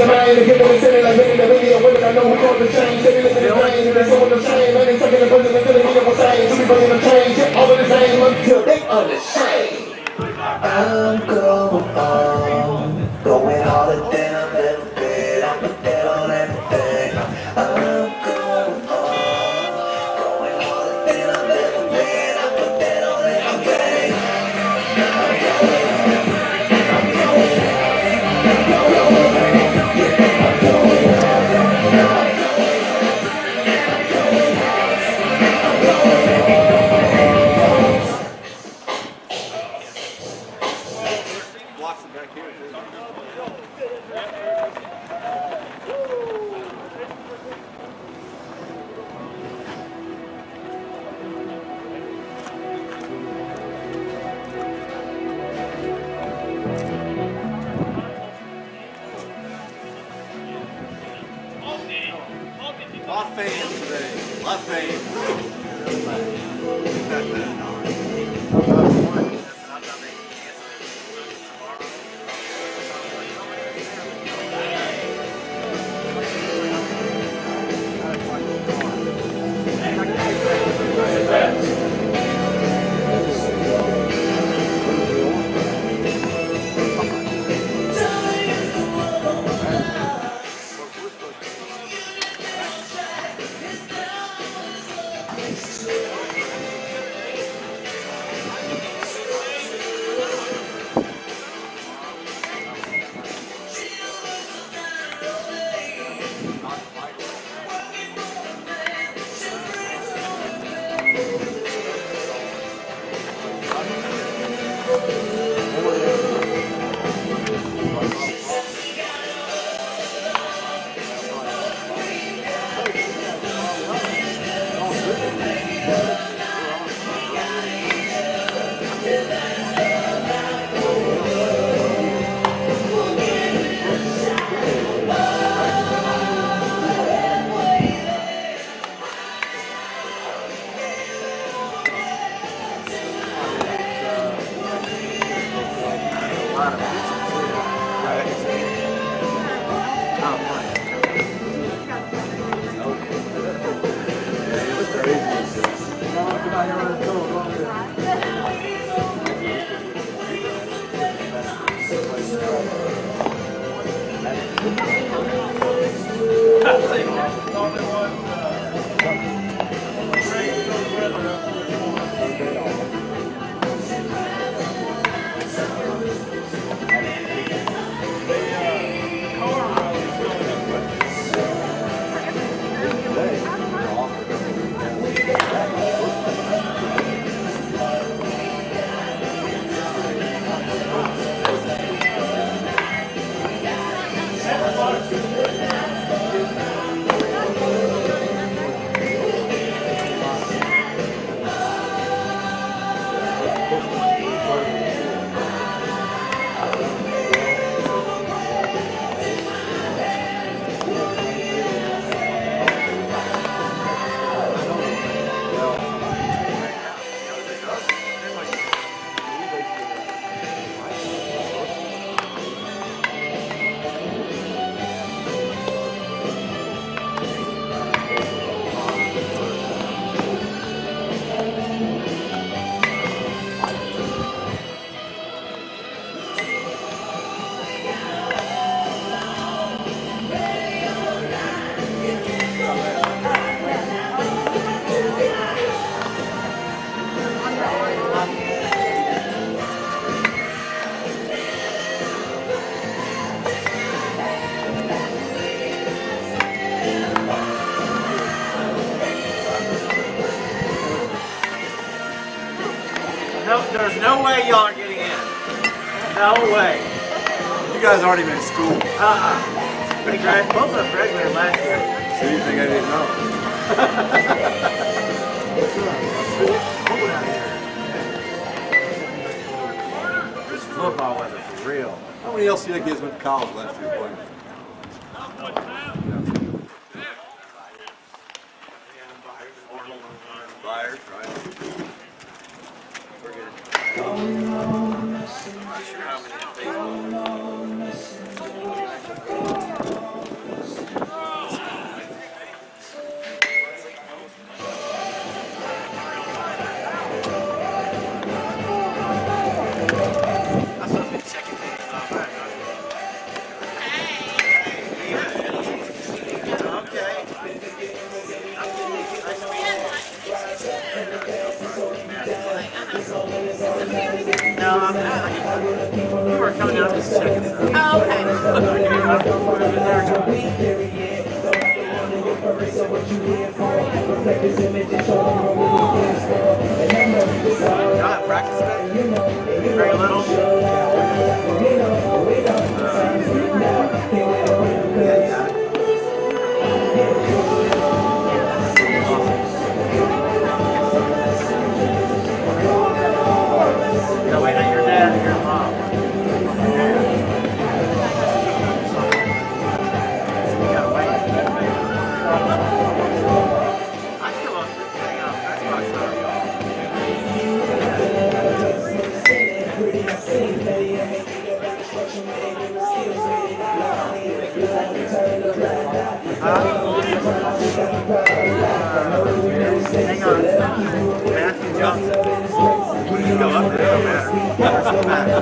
your mind and give it a city like living the video. Women I know who called the change. They be living the brain and they someone the chain. Man, they tucking the person until they need a same. To be buzzing the train, shit over the same until they unashamed. I'm going harder than I've ever been. I put that on everything. I'm going harder than I've ever been. I put that on everything. Lafayette today. Lafayette. No, there's no way y'all are getting in. No way. You guys aren't even in school. We both of us graduated last year. So you think I didn't know? This football weather for real. How many LCA kids went to college last year playing? Buyers, right? I'm not sure how many in baseball. No, I'm not. You were coming out just checking stuff. Oh, okay. Y'all have practice today? Very little? No, wait, not your dad or your mom. Yeah, wait. I come up with hang on, that's my story. Hang on. Matthew Johnson. You can go up there, it don't matter.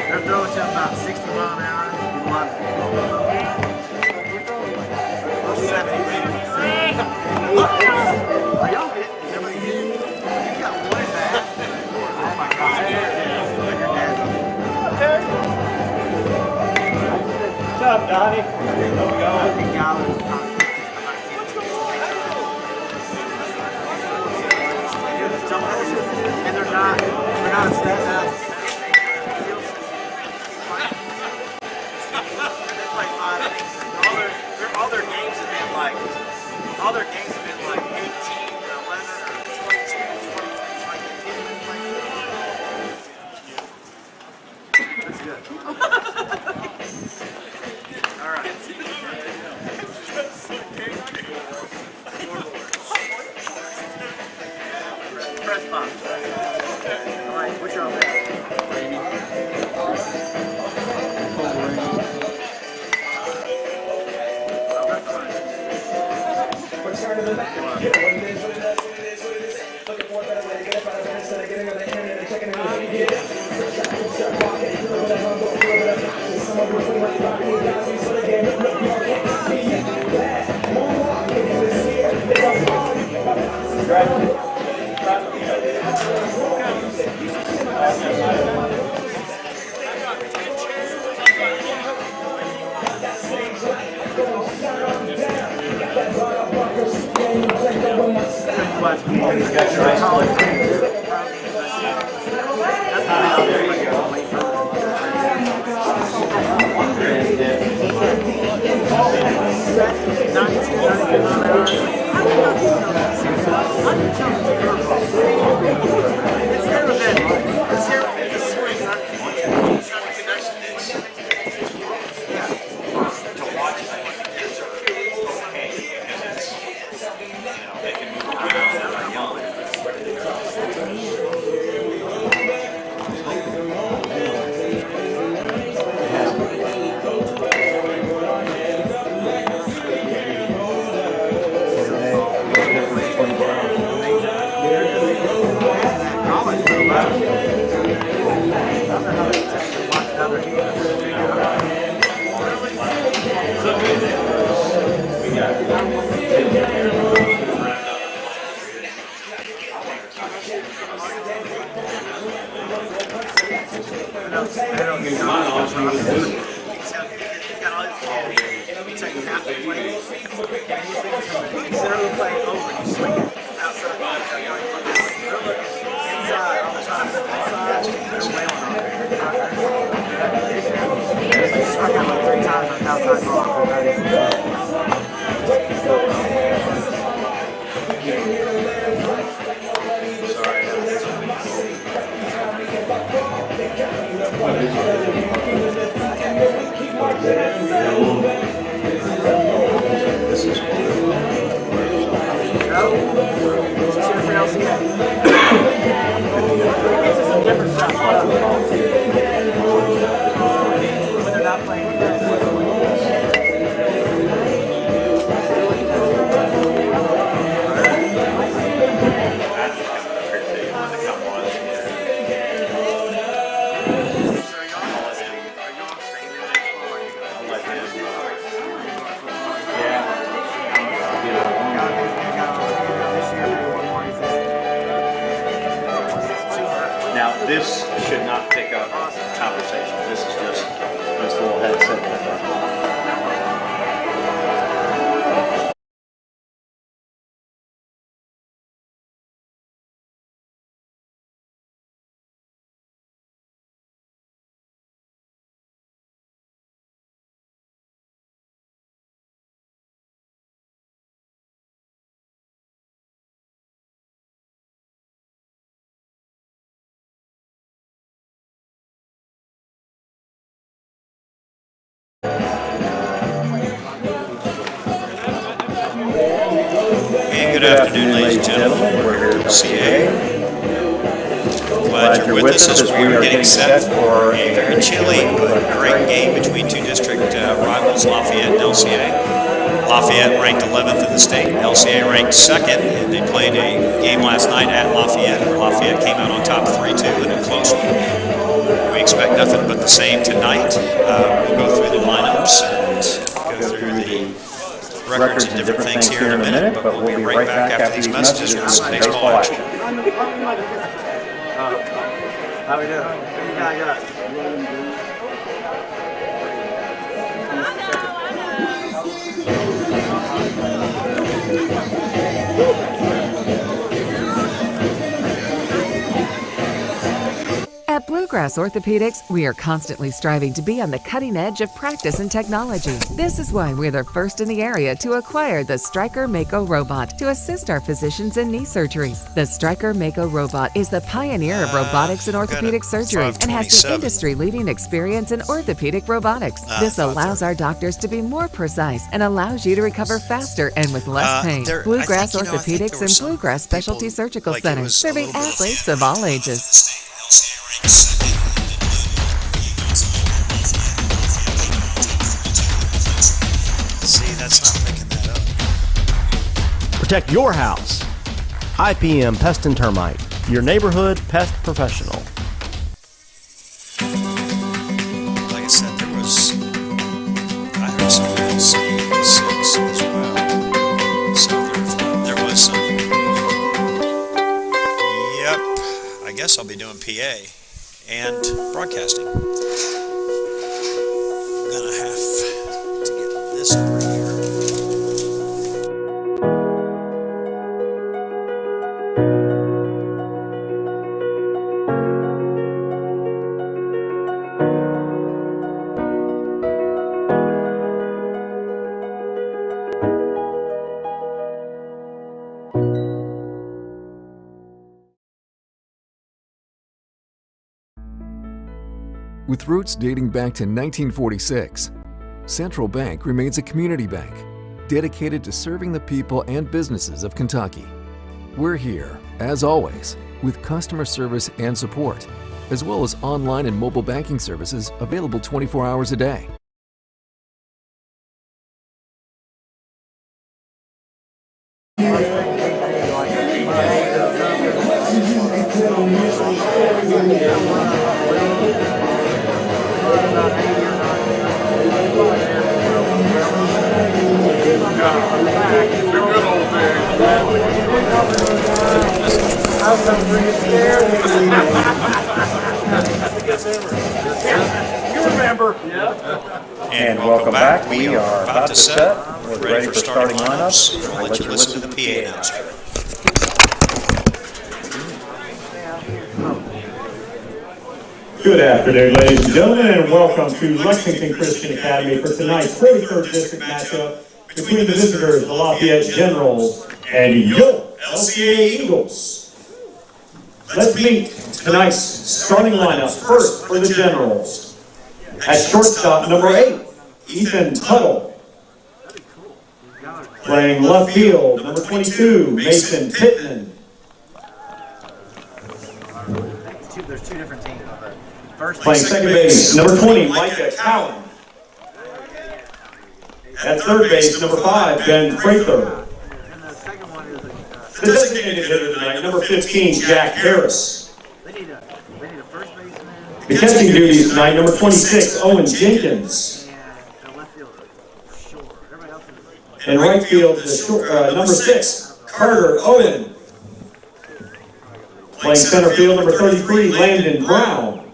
They're throwing to about 60 miles an hour. You love it. 70. Are y'all hitting? Is everybody hitting? You got one at bat. Oh my God. Your dad's up. Shut up, Donnie. Here we go. I think Gallows and they're not stressed out. All their games have been like 18 or 11 or 22, 23. Like that's good. All right. Press box. All right, what's your own? Return to the back. You know what it is, what it is, what it is, what it is. Looking for a better way to get up out of bed instead of getting on the internet and checking it out. You get it. Start walking, do whatever I'm going to do, whatever. Some of you feel like rocking, you guys, we sort of get it. Look, you can't be bad. Moonwalk, if you see it, it's a party. He's got all his kids. You take half the plate. Instead of the plate over, you swing it outside. Inside all the time. Outside, they're wailing on it. Struck out like 3 times on outside ball. This is Cheer for LCA. This is a different stuff. When they're not playing. Now, this should not pick up conversation. This is just this little headset. Good afternoon, ladies and gentlemen. We're here at LCA. Glad you're with us as we are getting set for a very chilly but great game between two district rivals, Lafayette and LCA. Lafayette ranked 11th in the state, LCA ranked 2nd, and they played a game last night at Lafayette where Lafayette came out on top 3-2 in a close one. We expect nothing but the same tonight. We'll go through the lineups and go through the records and different things here in a minute, but we'll be right back after these messages with some baseball action. How we doing? Yeah. At Bluegrass Orthopedics, we are constantly striving to be on the cutting edge of practice and technology. This is why we're the first in the area to acquire the Stryker Mako robot to assist our physicians in knee surgeries. The Stryker Mako robot is the pioneer of robotics in orthopedic surgery and has the industry-leading experience in orthopedic robotics. This allows our doctors to be more precise and allows you to recover faster and with less pain. Bluegrass Orthopedics and Bluegrass Specialty Surgical Centers, serving athletes of all ages. See, that's not picking that up. Protect your house. IPM Pest and Termite, your neighborhood pest professional. Like I said, I heard some LCA 6 as well. So there was some. Yep, I guess I'll be doing PA and broadcasting. I'm gonna have to get this over here. With roots dating back to 1946, Central Bank remains a community bank dedicated to serving the people and businesses of Kentucky. We're here, as always, with customer service and support, as well as online and mobile banking services available 24 hours a day. I was over. And welcome back. We are about to set. We're ready for starting lineups. I'll let you listen to the PA announcer. Good afternoon, ladies and gentlemen, and welcome to Lexington Christian Academy for tonight's 43rd District matchup between the visitors, the Lafayette Generals, and your LCA Eagles. Let's meet tonight's starting lineup. First for the Generals. At shortstop, number 8, Ethan Tuttle. Playing left field, number 22, Mason Pittman. There's two different teams. Playing second base, number 20, Micah Cowan. At third base, number 5, Ben Prather. The designated hitter tonight, number 15, Jack Harris. The catching duties tonight, number 26, Owen Jenkins. In right field, number 6, Carter Owen. Playing center field, number 33, Landon Brown.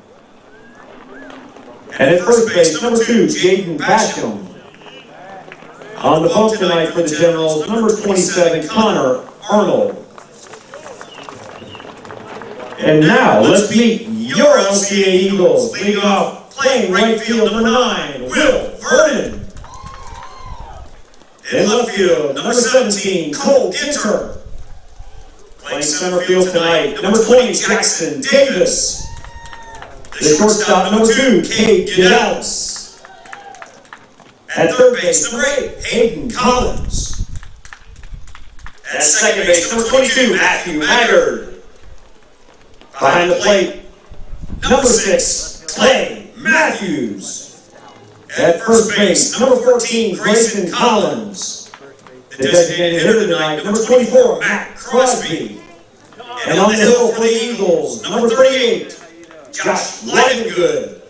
And at first base, number 2, Jaden Basham. On the bump tonight for the Generals, number 27, Connor Arnold. And now, let's meet your LCA Eagles. Leading off, playing right field, number 9, Will Vernon. In left field, number 17, Cole Ginter. Playing center field tonight, number 20, Jackson Davis. The shortstop, number 2, Cade Gonzalez. At third base, number 8, Hayden Collins. At second base, number 22, Matthew Haggard. Behind the plate, number 6, Clay Matthews. At first base, number 14, Grayson Collins. The designated hitter tonight, number 24, Matt Crosby. And on the hill for the Eagles, number 38, Josh Lightengood.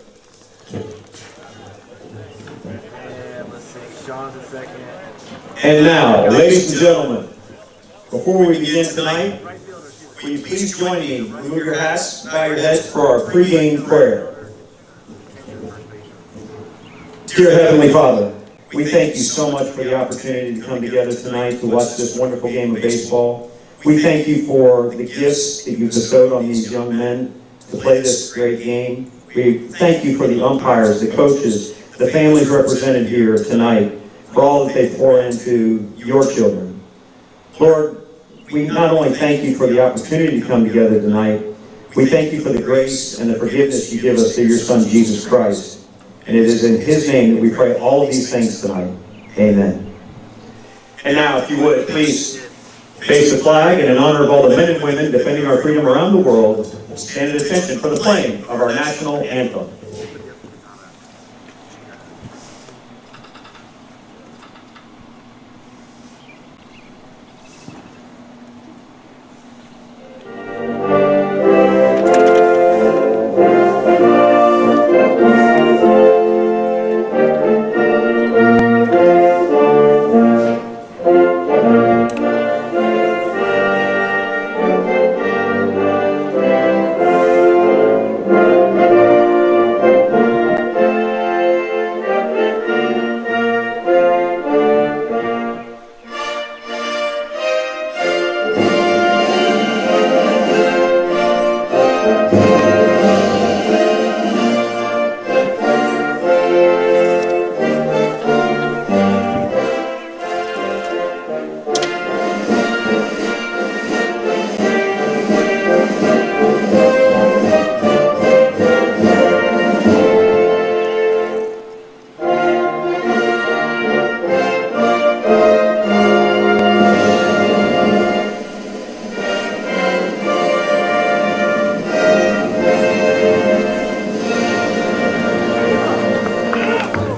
And now, ladies and gentlemen, before we begin tonight, will you please join me, remove your hats, bow your heads for our pregame prayer. Dear Heavenly Father, we thank you so much for the opportunity to come together tonight to watch this wonderful game of baseball. We thank you for the gifts that you've bestowed on these young men to play this great game. We thank you for the umpires, the coaches, the families represented here tonight, for all that they pour into your children. Lord, we not only thank you for the opportunity to come together tonight, we thank you for the grace and the forgiveness you give us through your Son, Jesus Christ. And it is in his name that we pray all of these things tonight. Amen. And now, if you would, please face the flag and in honor of all the men and women defending our freedom around the world, stand at attention for the playing of our national anthem.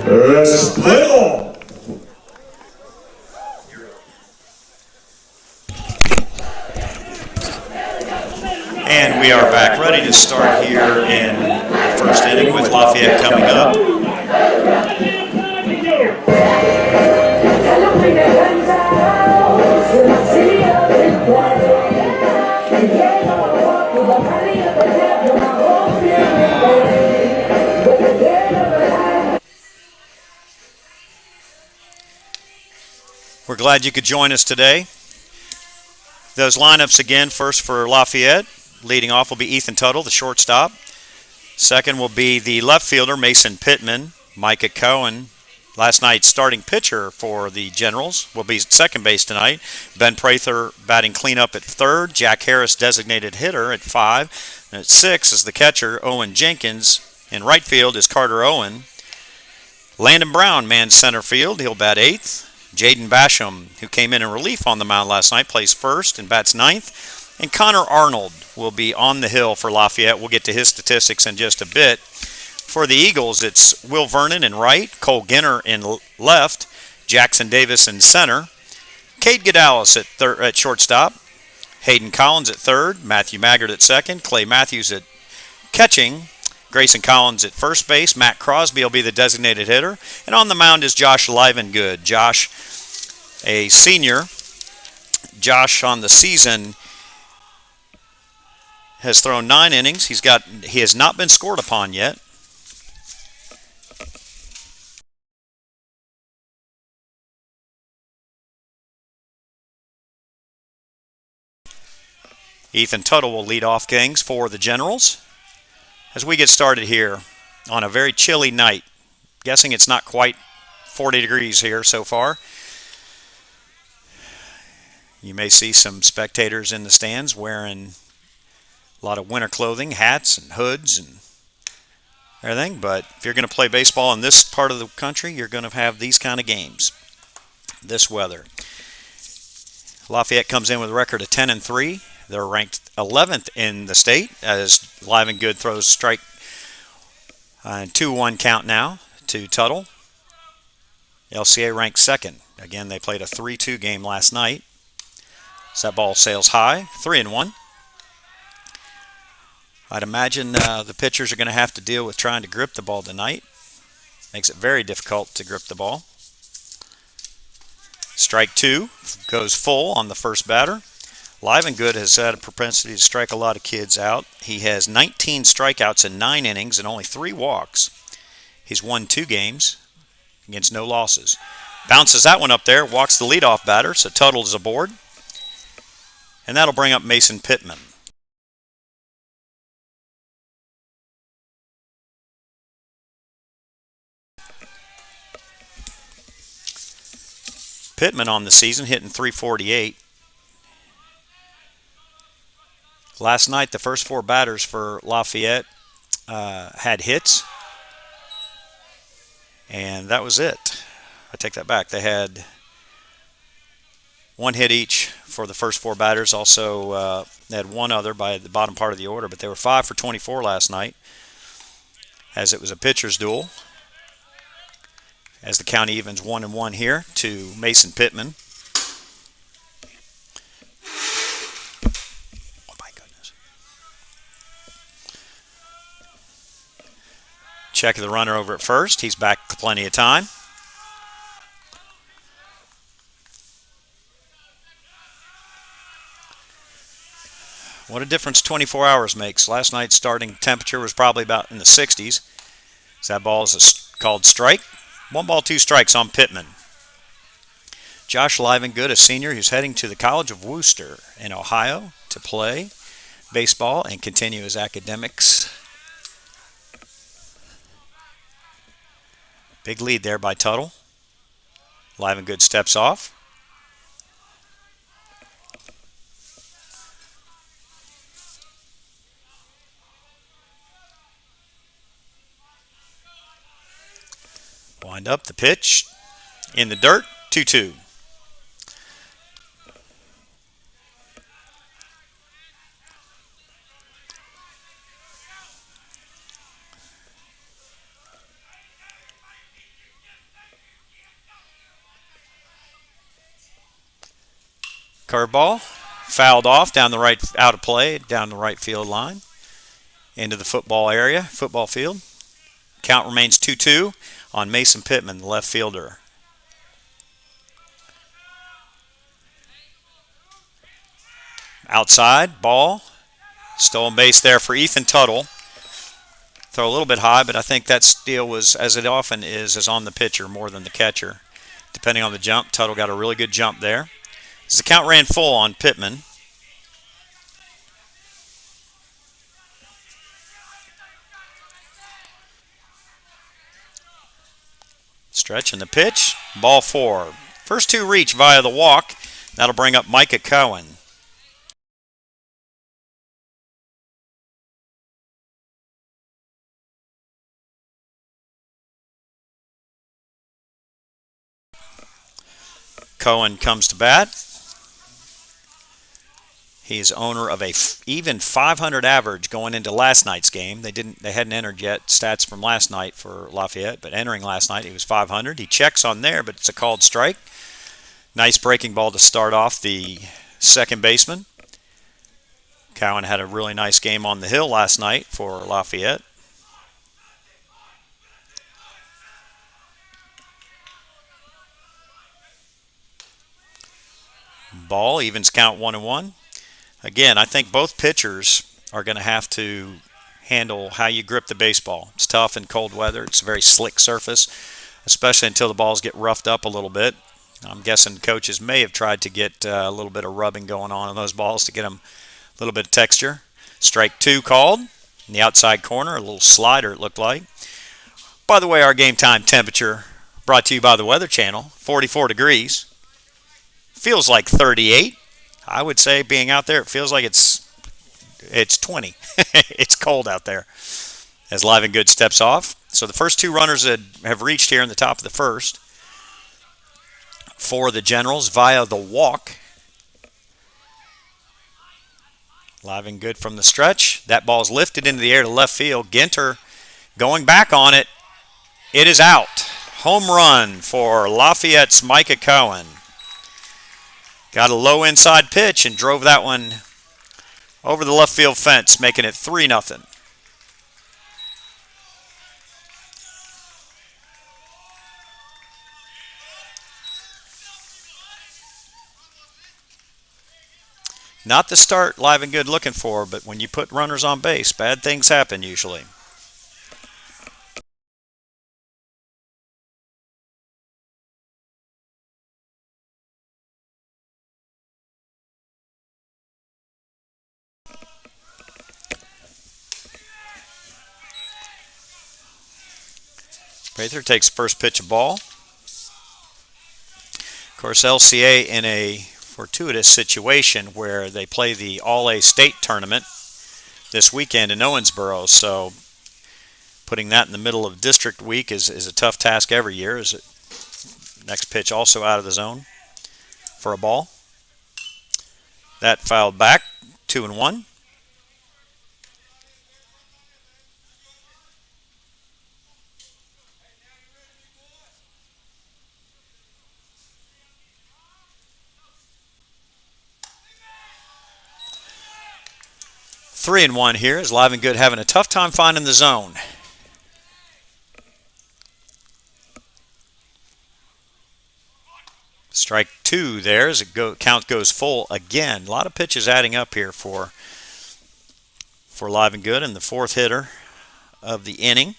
Let's play ball. And we are back ready to start here in the first inning with Lafayette coming up. We're glad you could join us today. Those lineups again, first for Lafayette. Leading off will be Ethan Tuttle, the shortstop. Second will be the left fielder, Mason Pittman. Micah Cohen, last night's starting pitcher for the Generals, will be second base tonight. Ben Prather batting cleanup at third. Jack Harris, designated hitter, at 5. And at 6 is the catcher, Owen Jenkins. In right field is Carter Owen. Landon Brown mans center field. He'll bat 8th. Jaden Basham, who came in relief on the mound last night, plays first and bats 9th. And Connor Arnold will be on the hill for Lafayette. We'll get to his statistics in just a bit. For the Eagles, it's Will Vernon in right, Cole Ginner in left, Jackson Davis in center, Cade Godalis at shortstop, Hayden Collins at third, Matthew Maggard at second, Clay Matthews at catching, Grayson Collins at first base, Matt Crosby will be the designated hitter, and on the mound is Josh Livengood. Josh, a senior. Josh on the season has thrown 9 innings. He has not been scored upon yet. Ethan Tuttle will lead off things for the Generals as we get started here on a very chilly night. Guessing it's not quite 40 degrees here so far. You may see some spectators in the stands wearing a lot of winter clothing, hats and hoods and everything. But if you're going to play baseball in this part of the country, you're going to have these kind of games, this weather. Lafayette comes in with a record of 10-3. They're ranked 11th in the state as Livengood throws strike 2-1 count now to Tuttle. LCA ranked second. Again, they played a 3-2 game last night. So that ball sails high, 3-1. I'd imagine the pitchers are going to have to deal with trying to grip the ball tonight. Makes it very difficult to grip the ball. Strike 2 goes full on the first batter. Livengood has had a propensity to strike a lot of kids out. He has 19 strikeouts in 9 innings and only 3 walks. He's won 2 games against no losses. Bounces that one up there, walks the leadoff batter, so Tuttle is aboard. And that'll bring up Mason Pittman. Pittman on the season hitting .348. Last night, the first 4 batters for Lafayette had hits, and that was it. I take that back. They had 1 hit each for the first 4 batters. Also, they had 1 other by the bottom part of the order, but they were 5 for 24 last night, as it was a pitcher's duel. As the count evens 1-1 here to Mason Pittman. Check the runner over at first. He's back plenty of time. What a difference 24 hours makes. Last night's starting temperature was probably about in the 60s. So that ball is called strike. 1 ball, 2 strikes on Pittman. Josh Livengood, a senior who's heading to the College of Wooster in Ohio to play baseball and continue his academics. Big lead there by Tuttle. Livengood steps off. Wind up the pitch in the dirt, 2-2. Curveball, fouled off down the right, out of play, down the right field line, into the football area, football field. Count remains 2-2 on Mason Pittman, the left fielder. Outside, ball, stolen base there for Ethan Tuttle. Throw a little bit high, but I think that steal was, as it often is on the pitcher more than the catcher, depending depending on the jump. Tuttle got a really good jump there. As the count ran full on Pittman. Stretch and the pitch. Ball 4. First 2 reach via the walk. That'll bring up Micah Cohen. Cohen comes to bat. He is owner of a even 500 average going into last night's game. They hadn't entered yet stats from last night for Lafayette, but entering last night he was 500. He checks on there, but it's a called strike. Nice breaking ball to start off the second baseman. Cowan had a really nice game on the hill last night for Lafayette. Ball evens count 1-1. Again, I think both pitchers are going to have to handle how you grip the baseball. It's tough in cold weather. It's a very slick surface, especially until the balls get roughed up a little bit. I'm guessing coaches may have tried to get a little bit of rubbing going on those balls to get them a little bit of texture. Strike 2 called in the outside corner, a little slider it looked like. By the way, our game time temperature brought to you by the Weather Channel, 44 degrees. Feels like 38. I would say being out there, it feels like it's 20. It's cold out there as Live and Good steps off. So the first 2 runners that have reached here in the top of the first for the Generals via the walk. Live and Good from the stretch. That ball's lifted into the air to left field. Ginter going back on it. It is out. Home run for Lafayette's Micah Cohen. Got a low inside pitch and drove that one over the left field fence, making it 3-0. Not the start Live and Good looking for, but when you put runners on base, bad things happen usually. Prather takes first pitch of ball. Of course, LCA in a fortuitous situation where they play the All-A State tournament this weekend in Owensboro, so putting that in the middle of district week is a tough task every year. Next pitch also out of the zone for a ball. That fouled back, 2-1. Three and 1 here is Live and Good having a tough time finding the zone. Strike 2 there as count goes full again. A lot of pitches adding up here for Live and Good, and the 4th hitter of the inning.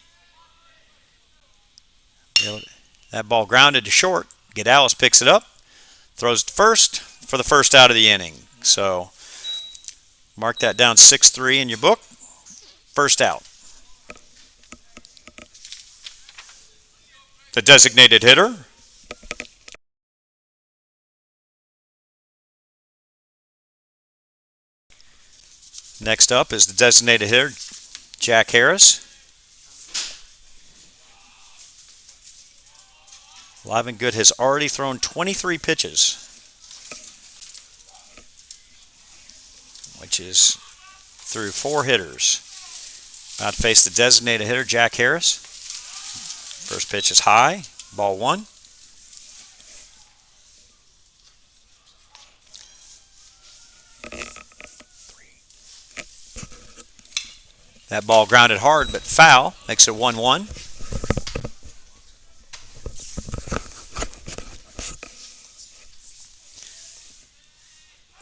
That ball grounded to short. Gedales picks it up, throws to first for the first out of the inning. So mark that down, 6-3 in your book. First out. The designated hitter. Next up is the designated hitter, Jack Harris. Live and Good has already thrown 23 pitches, which is through 4 hitters. About to face the designated hitter, Jack Harris. First pitch is high, ball 1. That ball grounded hard but foul, makes it 1-1.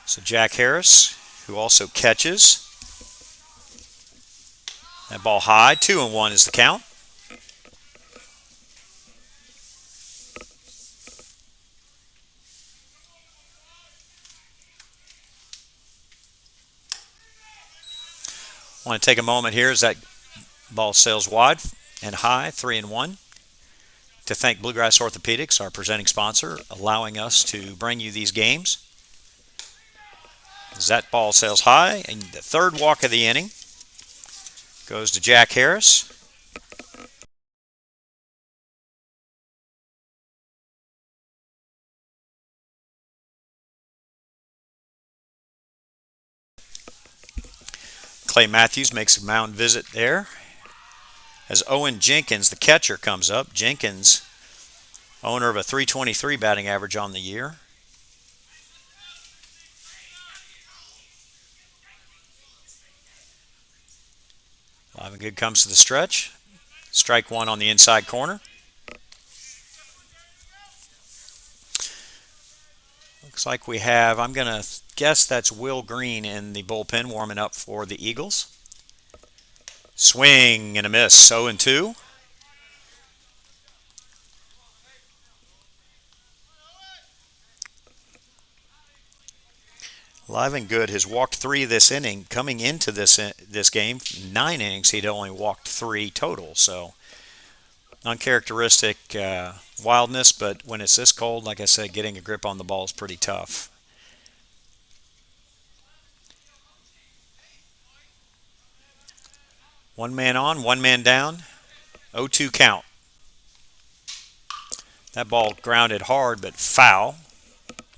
So Jack Harris, who also catches. That ball high, 2-1 is the count. Want to take a moment here as that ball sails wide and high, 3-1, to thank Bluegrass Orthopedics, our presenting sponsor, allowing us to bring you these games. As that ball sails high, and the third walk of the inning goes to Jack Harris. Clay Matthews makes a mound visit there. As Owen Jenkins, the catcher, comes up. Jenkins, owner of a .323 batting average on the year. Live and Good comes to the stretch. Strike one on the inside corner. Looks like we have, I'm going to guess that's Will Green in the bullpen warming up for the Eagles. Swing and a miss, 0-2. Live and Good has walked 3 this inning. Coming into this game, 9 innings, he'd only walked 3 total. So uncharacteristic wildness, but when it's this cold, like I said, getting a grip on the ball is pretty tough. One man on, one man down, 0-2 count. That ball grounded hard but foul,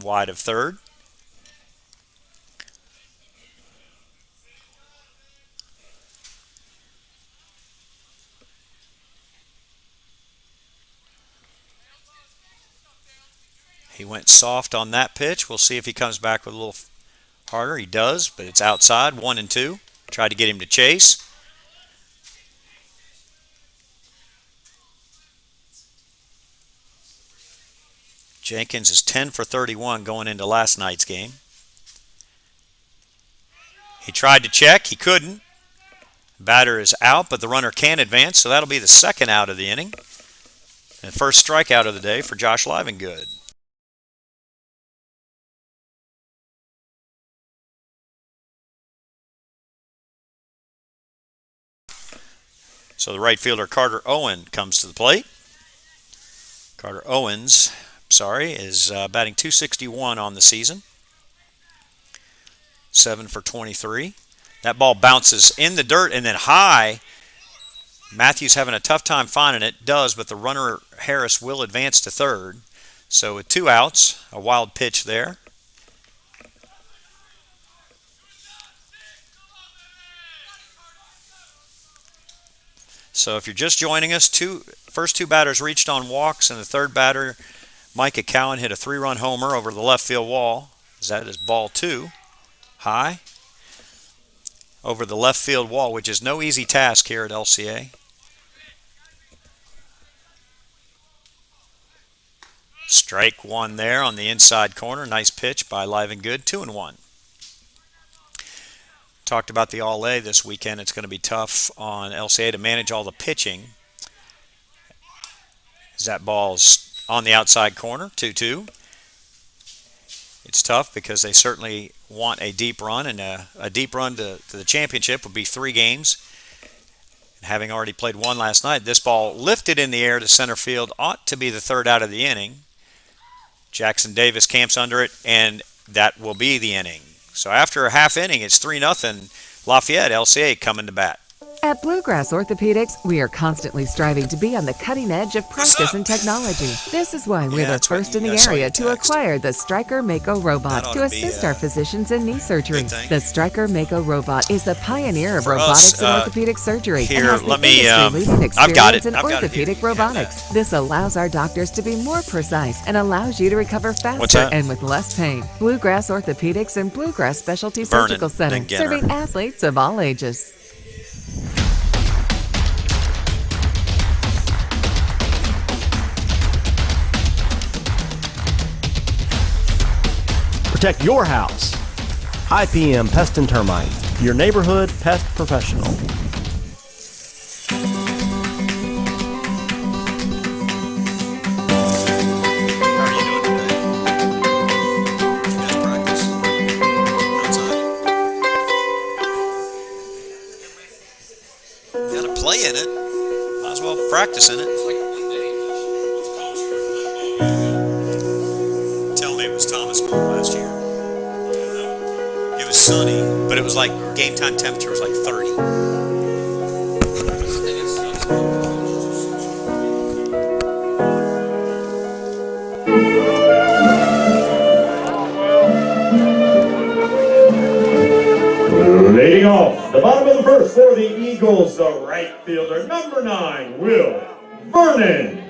wide of third. He went soft on that pitch. We'll see if he comes back with a little harder. He does, but it's outside, 1-2. Tried to get him to chase. Jenkins is 10 for 31 going into last night's game. He tried to check. He couldn't. Batter is out, but the runner can advance, so that'll be the second out of the inning. And first strikeout of the day for Josh Livengood. So the right fielder, Carter Owen, comes to the plate. Carter Owens, is batting .261 on the season. 7 for 23. That ball bounces in the dirt and then high. Matthews having a tough time finding it. Does, but the runner, Harris, will advance to third. So with 2 outs, a wild pitch there. So if you're just joining us, first 2 batters reached on walks, and the third batter, Micah Cowan, hit a 3-run homer over the left field wall. That is ball 2, high, over the left field wall, which is no easy task here at LCA. Strike one there on the inside corner. Nice pitch by Livengood, 2-1. Talked about the All-A this weekend. It's going to be tough on LCA to manage all the pitching. As that ball's on the outside corner, 2-2. It's tough because they certainly want a deep run, and a deep run to the championship would be 3 games. And having already played 1 last night, this ball lifted in the air to center field, ought to be the third out of the inning. Jackson Davis camps under it, and that will be the inning. So after a half inning, it's 3-0. Lafayette, LCA coming to bat. At Bluegrass Orthopedics, we are constantly striving to be on the cutting edge of practice and technology. This is why we're the first in the area to acquire the Stryker Mako robot to assist our physicians in knee surgery. The Stryker Mako robot is the pioneer of robotics and orthopedic surgery and has the industry-leading experience in orthopedic robotics. This allows our doctors to be more precise and allows you to recover faster and with less pain. Bluegrass Orthopedics and Bluegrass Specialty Surgical Center, serving athletes of all ages. Protect your house. IPM Pest and Termite, your neighborhood pest professional. sunny, but it was like game time temperature was like 30. Leading off, the bottom of the first for the Eagles, the right fielder, number 9, Will Vernon.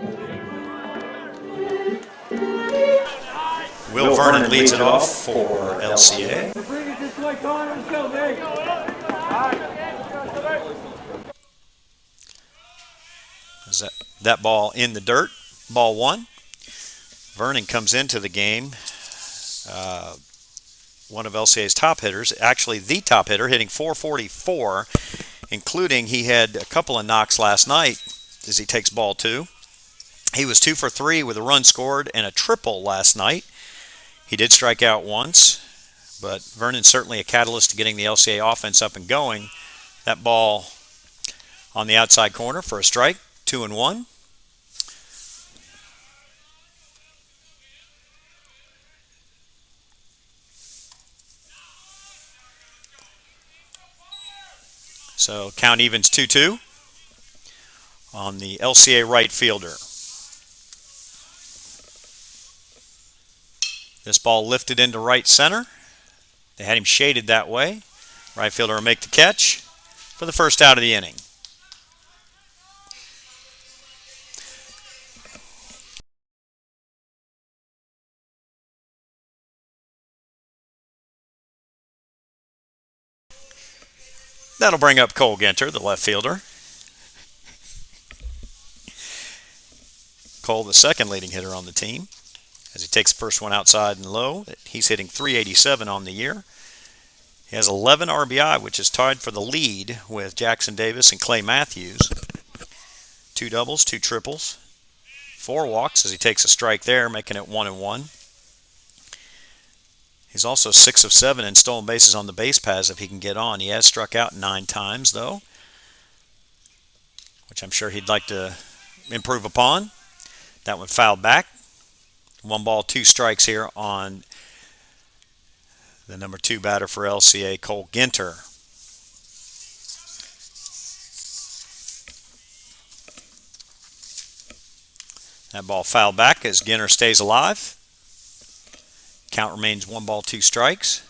Will Vernon leads it off for LCA. Is that ball in the dirt? Ball 1. Vernon comes into the game. One of LCA's top hitters, actually the top hitter, hitting .444, including he had a couple of knocks last night as he takes ball 2. He was 2 for 3 with a run scored and a triple last night. He did strike out once, but Vernon's certainly a catalyst to getting the LCA offense up and going. That ball on the outside corner for a strike, 2-1. So count evens 2-2 on the LCA right fielder. This ball lifted into right center. They had him shaded that way. Right fielder will make the catch for the first out of the inning. That'll bring up Cole Ginter, the left fielder. Cole, the second leading hitter on the team, as he takes the first one outside and low. He's hitting .387 on the year. He has 11 RBI, which is tied for the lead with Jackson Davis and Clay Matthews. 2 doubles, 2 triples, 4 walks as he takes a strike there, making it 1-1. He's also 6 of 7 in stolen bases on the base paths if he can get on. He has struck out 9 times, though, which I'm sure he'd like to improve upon. That one fouled back. 1 ball, 2 strikes here on the number 2 batter for LCA, Cole Ginter. That ball fouled back as Ginter stays alive. Count remains 1 ball, 2 strikes.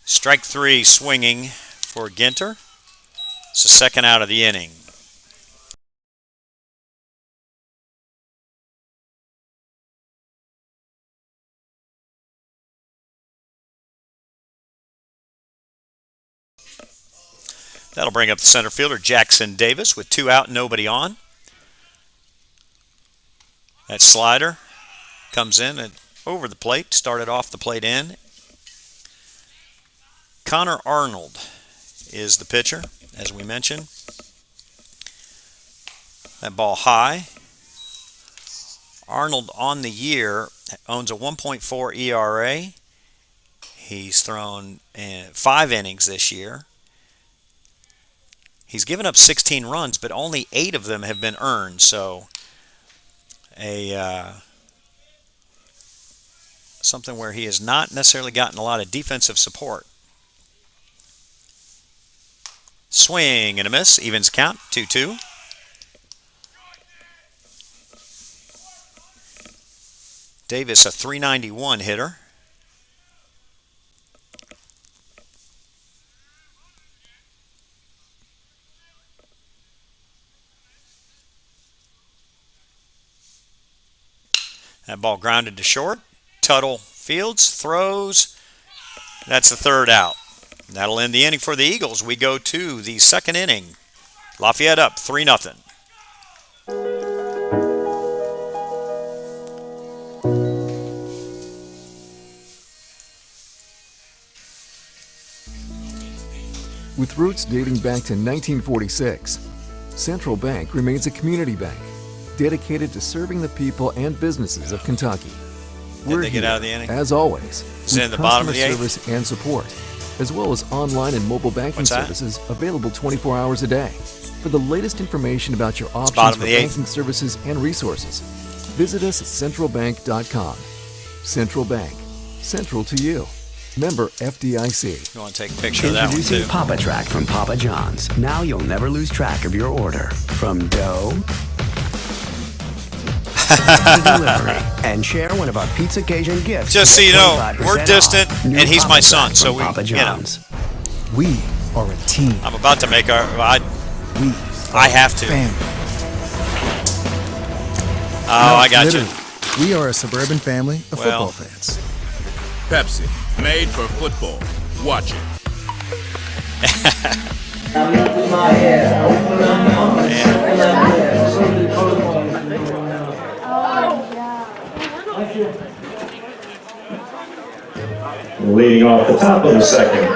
Strike 3 swinging for Ginter. It's the second out of the inning. That'll bring up the center fielder, Jackson Davis, with 2 out, nobody on. That slider comes in and over the plate, started off the plate in. Connor Arnold is the pitcher, as we mentioned. That ball high. Arnold on the year owns a 1.4 ERA. He's thrown 5 innings this year. He's given up 16 runs, but only 8 of them have been earned. So something where he has not necessarily gotten a lot of defensive support. Swing and a miss, evens count, 2-2. Davis, a .391 hitter. That ball grounded to short. Tuttle fields, throws. That's the third out. That'll end the inning for the Eagles. We go to the second inning. Lafayette up 3-0. With roots dating back to 1946, Central Bank remains a community bank dedicated to serving the people and businesses of Kentucky. Did they get out of the inning? As always, Is it in the bottom of the 8th? service and support. as well as online and mobile banking What's that? services available 24 hours a day. For the latest information about your options bottom for of the eighth. banking services and resources, visit us at centralbank.com. Central Bank. Central to you. Member FDIC. You want to take a picture of that one Introducing too? Papa Track from Papa John's. Now you'll never lose track of your order. From dough to delivery. And share one of our Pizza Cajun gifts. Just so to you get know, 25% we're distant, off. New and he's Papa my Track son, so from we, Papa you know. John's. We are a team. I'm about to make our. We I have to. family. Oh, I got you. Literally, we are a suburban family of Well. football fans. Pepsi, made for football. Watch it. Leading off the top of the second.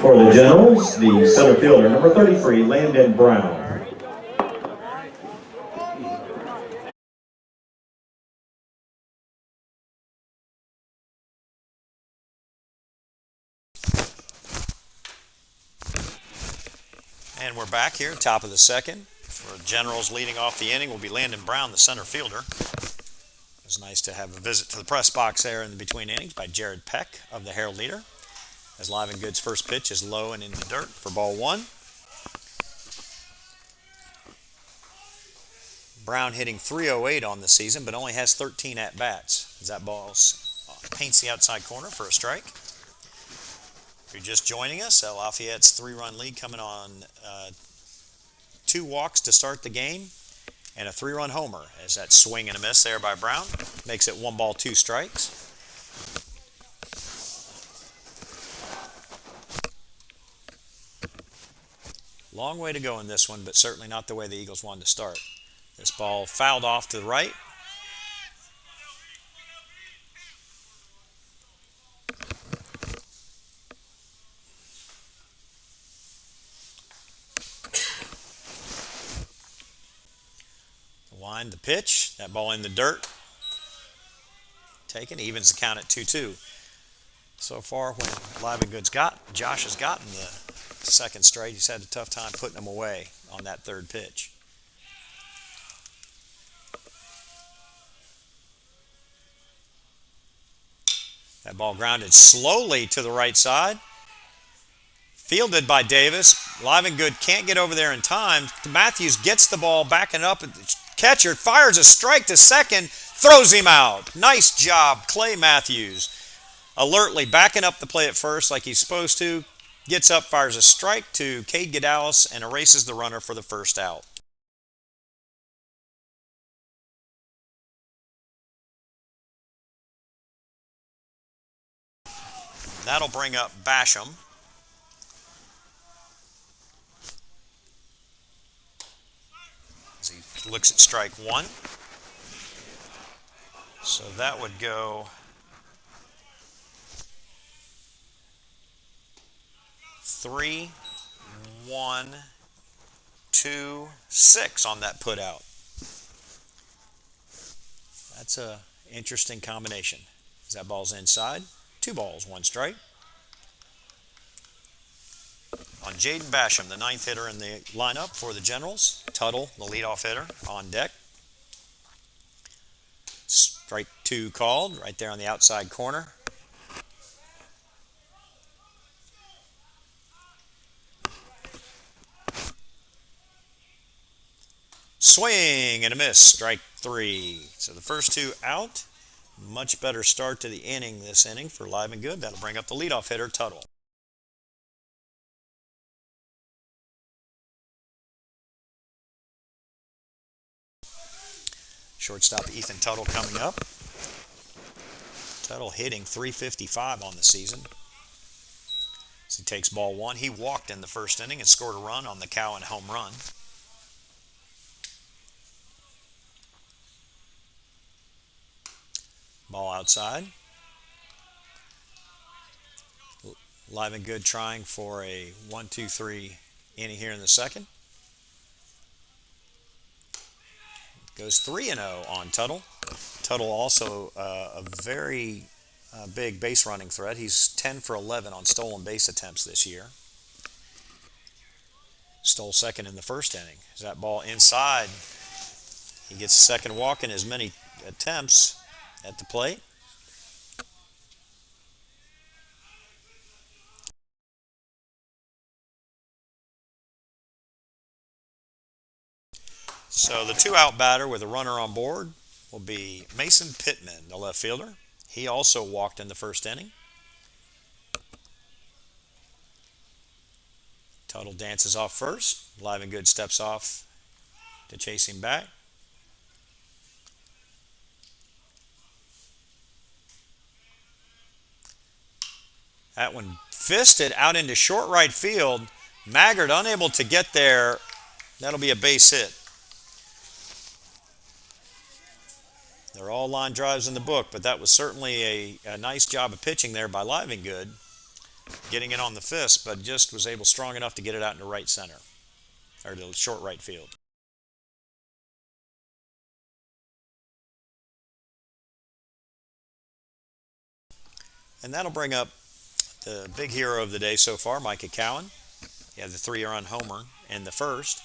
For the Generals, the center fielder, number 33, Landon Brown. And we're back here, top of the second. For Generals leading off the inning will be Landon Brown, the center fielder. It was nice to have a visit to the press box there in the between innings by Jared Peck of the Herald Leader. As Live and Good's first pitch is low and in the dirt for ball one. Brown hitting .308 on the season, but only has 13 at-bats. As that ball paints the outside corner for a strike. If you're just joining us, Lafayette's 3-run lead coming on 2 walks to start the game and a 3-run homer as that swing and a miss there by Brown makes it 1 ball, 2 strikes. Long way to go in this one, but certainly not the way the Eagles wanted to start. This ball fouled off to the right. The pitch, that ball in the dirt. Taken, evens the count at 2-2. So far, when Live and Good's Josh has gotten the second straight, he's had a tough time putting them away on that third pitch. That ball grounded slowly to the right side. Fielded by Davis. Live and Good can't get over there in time. Matthews gets the ball, backing up. Catcher fires a strike to second, throws him out. Nice job, Clay Matthews. Alertly backing up the play at first like he's supposed to. Gets up, fires a strike to Cade Gadalis, and erases the runner for the first out. That'll bring up Basham. As he looks at strike one. So that would go 3, 1, 2, 6 on that put out. That's a interesting combination. As that ball's inside, 2 balls, 1 strike. On Jaden Basham, the 9th hitter in the lineup for the Generals. Tuttle, the leadoff hitter, on deck. Strike 2 called, right there on the outside corner. Swing and a miss, strike 3. So the first 2 out. Much better start to the inning this inning for Live and Good. That'll bring up the leadoff hitter, Tuttle. Shortstop Ethan Tuttle coming up. Tuttle hitting .355 on the season. As he takes ball 1. He walked in the first inning and scored a run on the Cowan home run. Ball outside. Live and Good trying for a 1-2-3 inning here in the second. Goes 3-0 on Tuttle. Tuttle also a very big base running threat. He's 10 for 11 on stolen base attempts this year. Stole second in the first inning. Is that ball inside? He gets a second walk in as many attempts at the plate. So the 2-out batter with a runner on board will be Mason Pittman, the left fielder. He also walked in the first inning. Tuttle dances off first. Livengood steps off to chase him back. That one fisted out into short right field. Maggard unable to get there. That'll be a base hit. They're all line drives in the book, but that was certainly a nice job of pitching there by Livengood, getting it on the fist, but just was able strong enough to get it out into right center, or to short right field. And that'll bring up the big hero of the day so far, Micah Cowan. He had the 3-run homer in the first.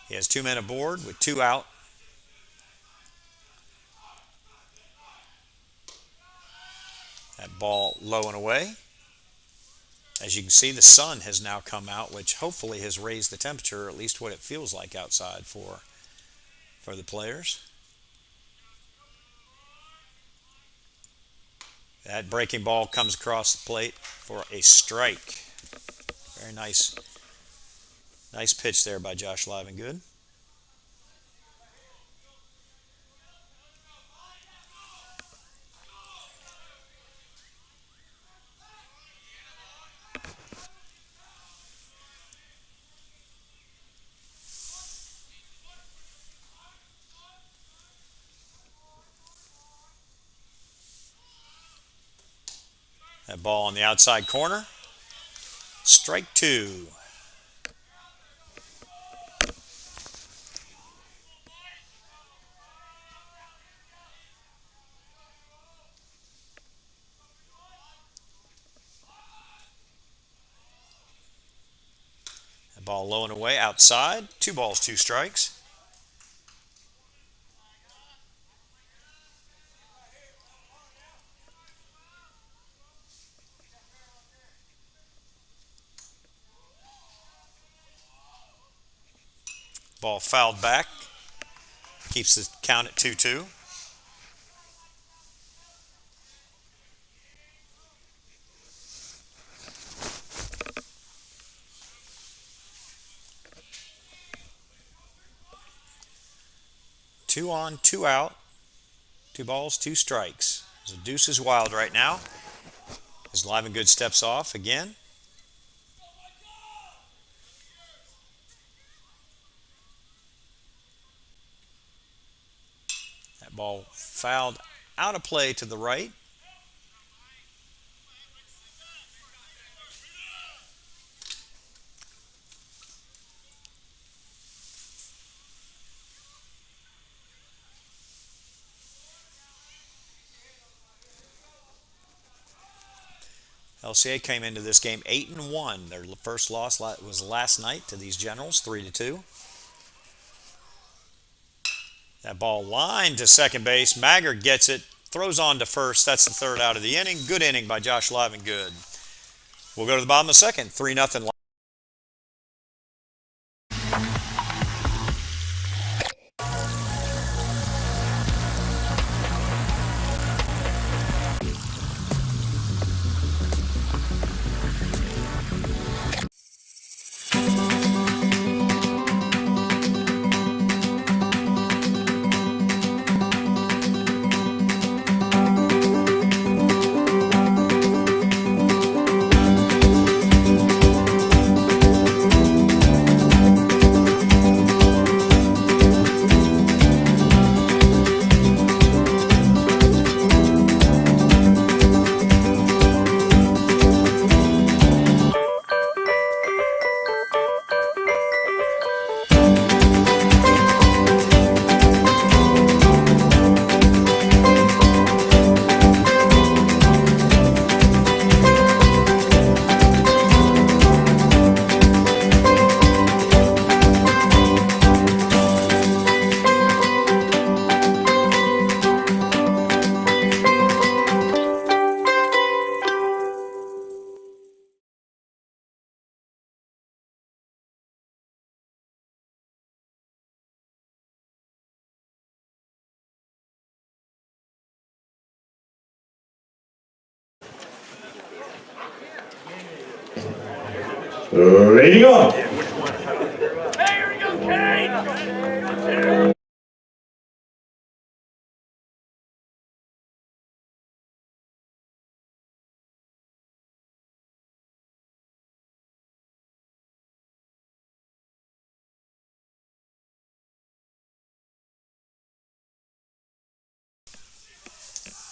He has 2 men aboard with 2 out. That ball low and away. As you can see, the sun has now come out, which hopefully has raised the temperature, or at least what it feels like outside for the players. That breaking ball comes across the plate for a strike. Very nice pitch there by Josh Livengood. That ball on the outside corner. Strike 2. That ball low and away outside. 2 balls, 2 strikes. Ball fouled back. Keeps the count at 2-2. Two on, 2 out. 2 balls, 2 strikes. So Deuce is wild right now. As Livengood steps off again. Ball fouled out of play to the right. LCA came into this game 8-1. Their first loss was last night to these Generals, 3-2. That ball lined to second base. Maggard gets it, throws on to first. That's the 3rd out of the inning. Good inning by Josh Livengood. We'll go to the bottom of the second. 3-0. Ready to go.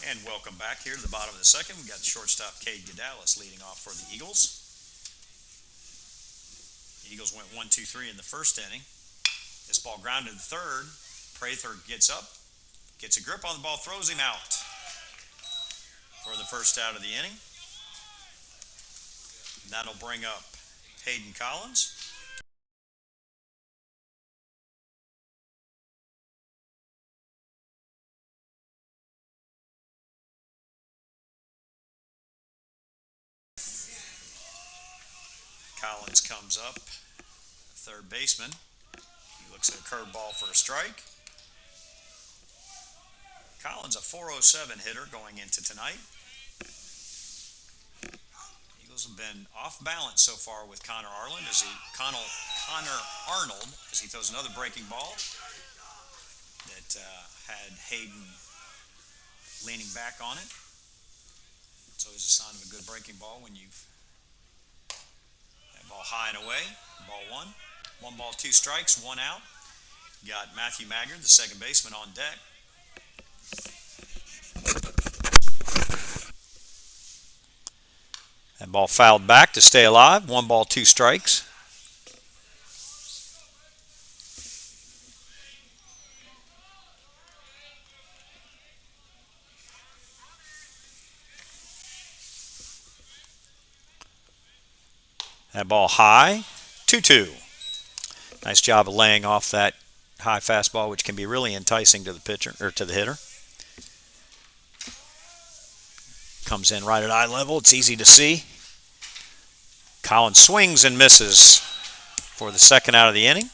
And welcome back here to the bottom of the second. We've got shortstop Cade Gadalis leading off for the Eagles. The Eagles went 1-2-3 in the first inning. This ball grounded to third. Prather gets up, gets a grip on the ball, throws him out for the first out of the inning. And that'll bring up Hayden Collins. Collins comes up, third baseman. He looks at a curveball for a strike. Collins, a .407 hitter going into tonight. Eagles have been off balance so far with Connor Arnold as he throws another breaking ball that had Hayden leaning back on it. It's always a sign of a good breaking ball when you've ball high and away. Ball one. 1 ball, 2 strikes, 1 out. Got Matthew Maggard, the second baseman, on deck. That ball fouled back to stay alive. 1 ball, 2 strikes. That ball high, 2-2. Nice job of laying off that high fastball, which can be really enticing to the pitcher or to the hitter. Comes in right at eye level. It's easy to see. Collins swings and misses for the second out of the inning.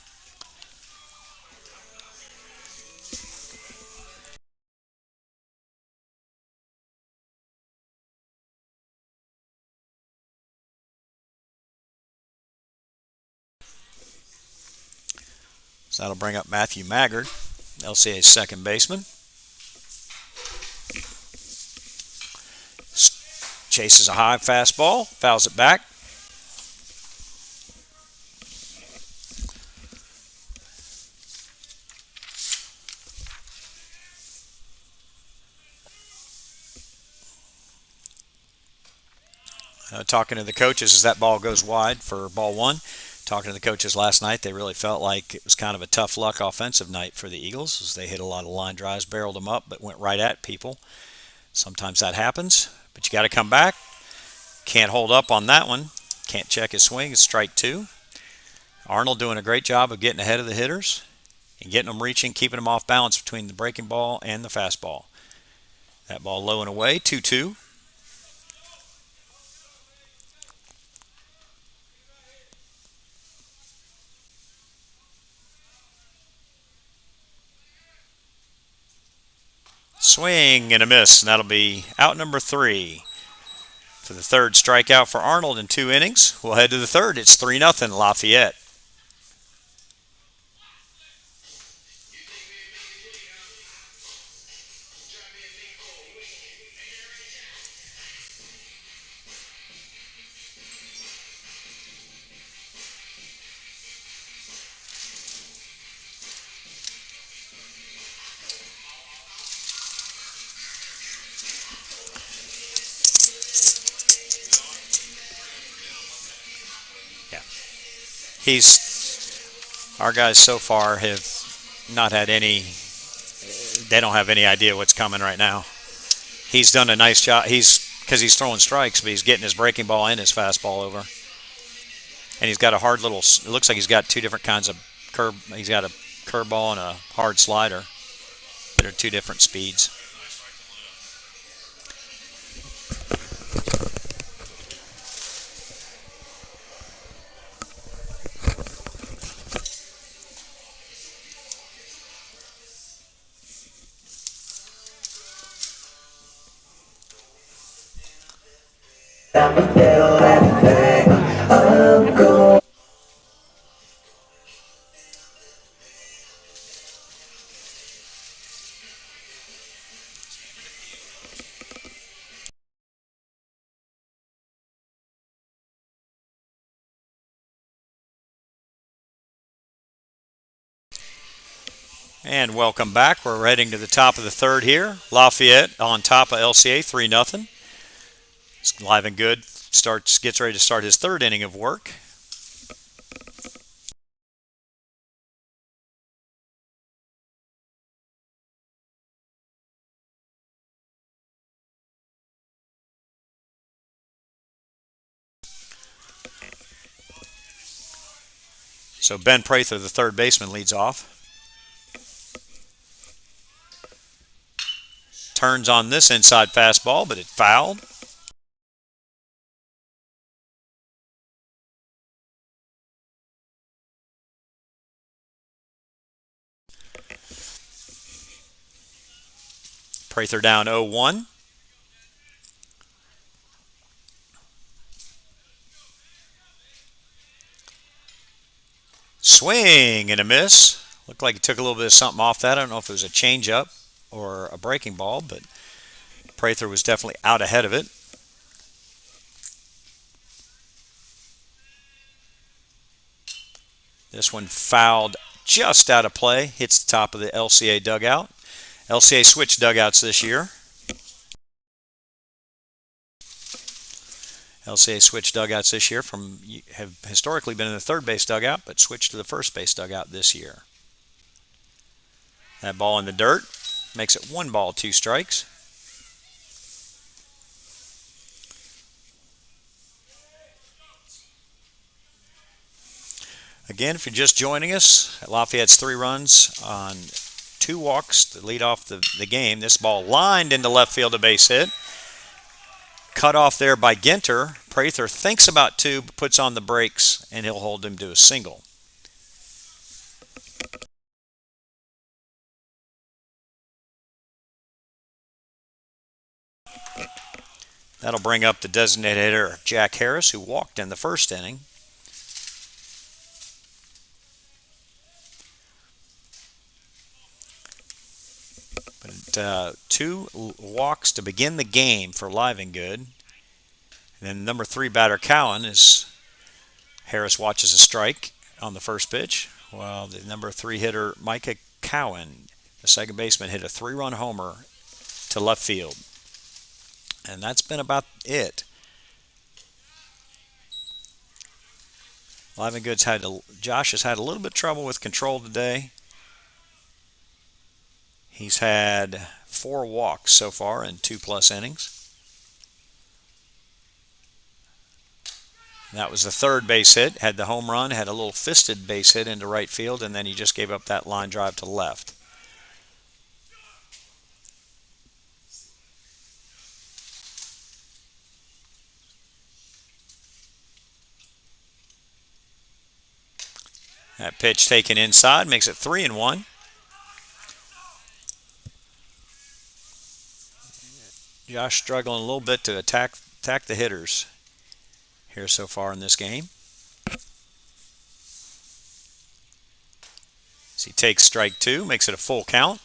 So that'll bring up Matthew Maggard, LCA's second baseman. Chases a high fastball, fouls it back. Talking to the coaches as that ball goes wide for ball one. Talking to the coaches last night, they really felt like it was kind of a tough luck offensive night for the Eagles as they hit a lot of line drives, barreled them up, but went right at people. Sometimes that happens, but you got to come back. Can't hold up on that one. Can't check his swing. It's strike 2. Arnold doing a great job of getting ahead of the hitters and getting them reaching, keeping them off balance between the breaking ball and the fastball. That ball low and away, 2-2. Swing and a miss, and that'll be out number 3 for the third strikeout for Arnold in 2 innings. We'll head to the third. It's 3-0 Lafayette. Our guys so far have not had any, they don't have any idea what's coming right now. He's done a nice job. Because he's throwing strikes, but he's getting his breaking ball and his fastball over. And he's got a hard little, it looks like he's got 2 different kinds of curve. He's got a curveball and a hard slider that are 2 different speeds. I'ma tell that thing I'm going And welcome back. We're heading to the top of the third here. Lafayette on top of LCA 3-0. It's live and good. Gets ready to start his third inning of work. So Ben Prather, the third baseman, leads off. Turns on this inside fastball, but it fouled. Prather down 0-1. Swing and a miss. Looked like he took a little bit of something off that. I don't know if it was a changeup or a breaking ball, but Prather was definitely out ahead of it. This one fouled just out of play. Hits the top of the LCA dugout. LCA switched dugouts this year. LCA switched dugouts this year have historically been in the third base dugout, but switched to the first base dugout this year. That ball in the dirt makes it 1 ball, 2 strikes. Again, if you're just joining us, Lafayette's 3 runs on 2 walks to lead off the game. This ball lined into left field, a base hit. Cut off there by Ginter. Prather thinks about 2, but puts on the brakes, and he'll hold him to a single. That'll bring up the designated hitter, Jack Harris, who walked in the first inning. But 2 walks to begin the game for Live and Good. And then number 3 batter Cowan is Harris watches a strike on the first pitch, while the number 3 hitter Micah Cowan, the second baseman, hit a 3-run homer to left field. And that's been about it. Live and Good's Josh has had a little bit of trouble with control today. He's had 4 walks so far in 2+ innings. That was the third base hit. Had the home run, had a little fisted base hit into right field, and then he just gave up that line drive to left. That pitch taken inside makes it 3-1. Josh struggling a little bit to attack the hitters here so far in this game. As he takes strike 2, makes it a full count.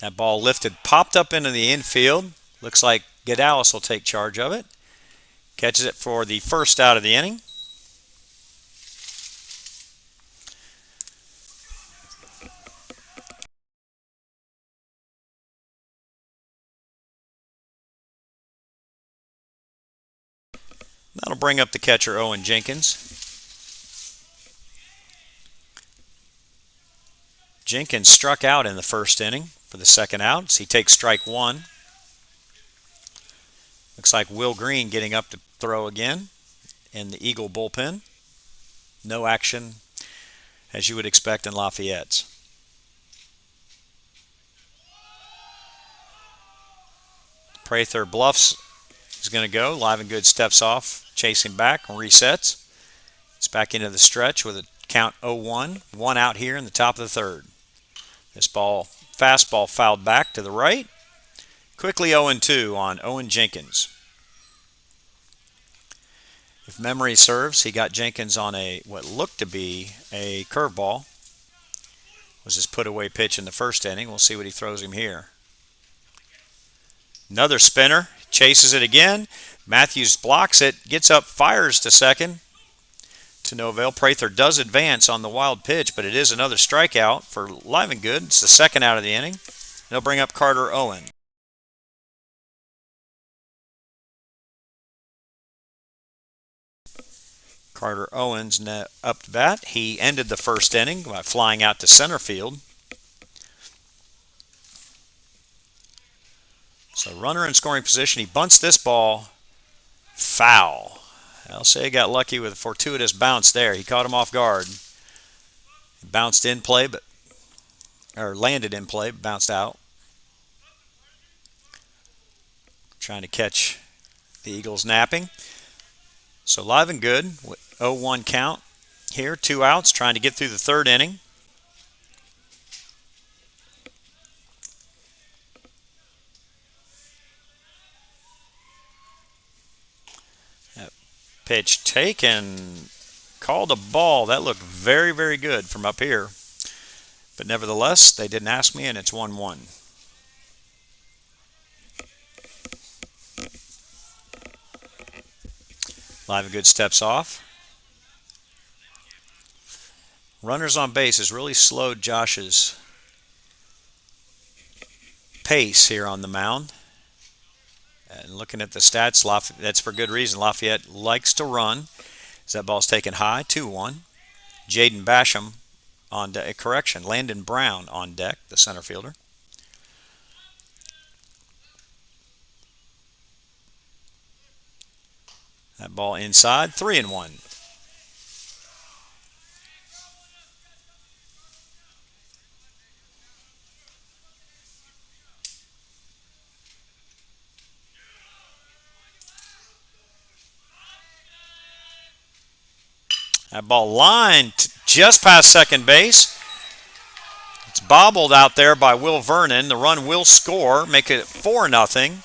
That ball lifted, popped up into the infield. Looks like Gadalis will take charge of it. Catches it for the first out of the inning. That'll bring up the catcher, Owen Jenkins. Jenkins struck out in the first inning for the second out. So he takes strike 1. Looks like Will Green getting up to throw again in the Eagle bullpen. No action, as you would expect in Lafayette's. Prather bluffs. He's going to go. Live and Good steps off, chasing back and resets. It's back into the stretch with a count 0-1. 1 out here in the top of the third. This fastball fouled back to the right. Quickly 0-2 on Owen Jenkins. If memory serves, he got Jenkins on what looked to be a curveball. Was his put-away pitch in the first inning. We'll see what he throws him here. Another spinner. chases it again. Matthews blocks it, gets up, fires to second. To no avail. Prather does advance on the wild pitch, but it is another strikeout for Livengood. It's the second out of the inning. They'll bring up Carter Owen. Carter Owens up to bat. He ended the first inning by flying out to center field. So runner in scoring position. He bunts this ball foul. LCA got lucky with a fortuitous bounce there. He caught him off guard. He bounced in play, or landed in play, but bounced out. Trying to catch the Eagles napping. So Livengood with 0-1 count here, 2 outs, trying to get through the third inning. That pitch taken, called a ball. That looked very, very good from up here. But nevertheless, they didn't ask me, and it's 1-1. Livengood steps off. Runners on base has really slowed Josh's pace here on the mound. And looking at the stats, that's for good reason. Lafayette likes to run. As that ball's taken high, 2-1. Jaden Basham on deck. Correction, Landon Brown on deck, the center fielder. That ball inside, 3-1. That ball lined just past second base. It's bobbled out there by Will Vernon. The run will score, make it 4-0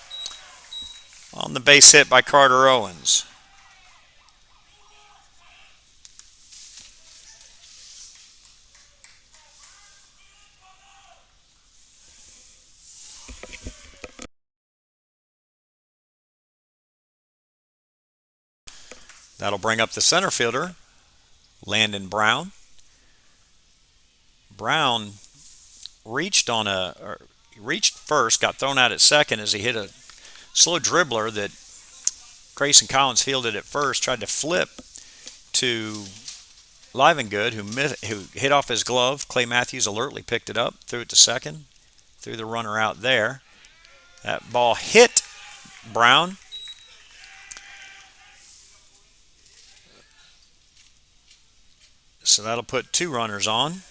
on the base hit by Carter Owens. That'll bring up the center fielder, Landon Brown. Brown reached first, got thrown out at second as he hit a slow dribbler that Grayson Collins fielded at first, tried to flip to Livengood, who hit off his glove. Clay Matthews alertly picked it up, threw it to second, threw the runner out there. That ball hit Brown. So that'll put 2 runners on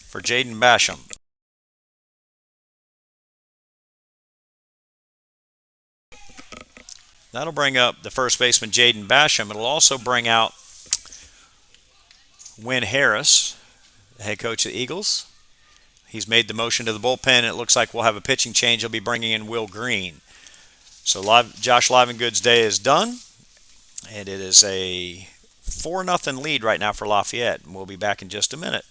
for Jaden Basham. That'll bring up the first baseman, Jaden Basham. It'll also bring out Wynn Harris, the head coach of the Eagles. He's made the motion to the bullpen. It looks like we'll have a pitching change. He'll be bringing in Will Green. So Josh Livengood's day is done, and it is a 4-0 lead right now for Lafayette, and we'll be back in just a minute.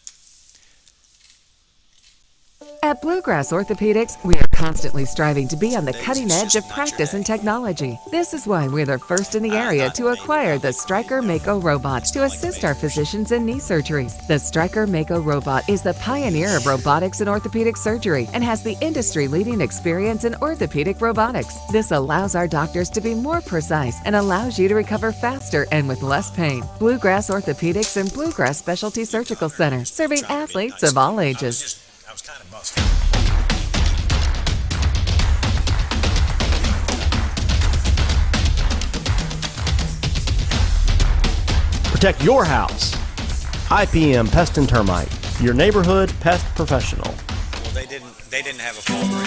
At Bluegrass Orthopedics, we are constantly striving to be on the cutting edge of practice and technology. This is why we're the first in the area to acquire the Stryker Mako robot to assist our physicians in knee surgeries. The Stryker Mako robot is the pioneer of robotics in orthopedic surgery and has the industry-leading experience in orthopedic robotics. This allows our doctors to be more precise and allows you to recover faster and with less pain. Bluegrass Orthopedics and Bluegrass Specialty Surgical Center, serving athletes of all ages. I was kind of busted. Protect your house. IPM Pest and Termite, your neighborhood pest professional. Well, they didn't have a fall break,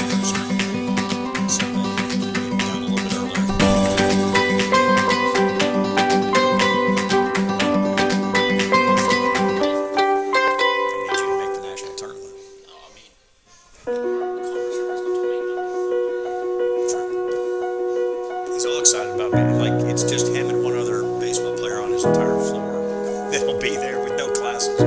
so they done a little bit earlier. He's all excited about being like it's just him and one other baseball player on his entire floor that'll be there with no classes.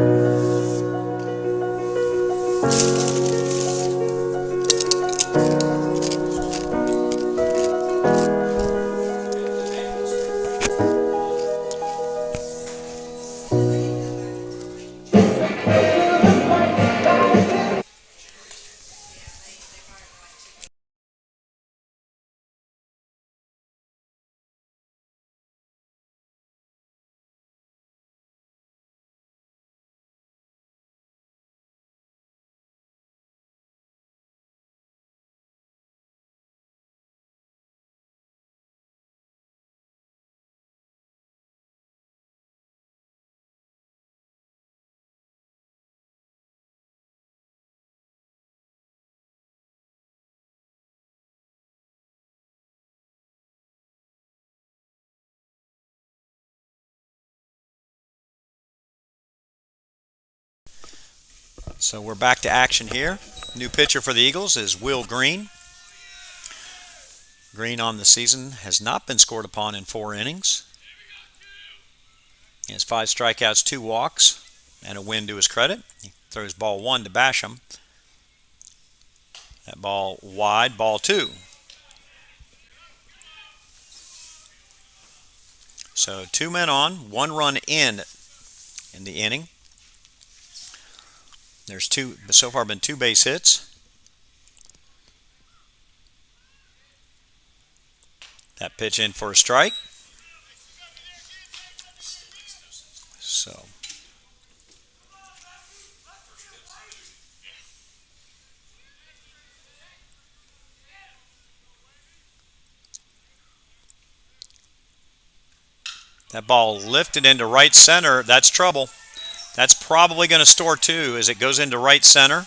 So we're back to action here. New pitcher for the Eagles is Will Green. Green on the season has not been scored upon in 4 innings. He has 5 strikeouts, 2 walks, and a win to his credit. He throws ball 1 to Basham. That ball wide, ball 2. So 2 men on, 1 run in the inning. There's so far been 2 base hits. That pitch in for a strike. So that ball lifted into right center. That's trouble. That's probably going to store 2 as it goes into right center.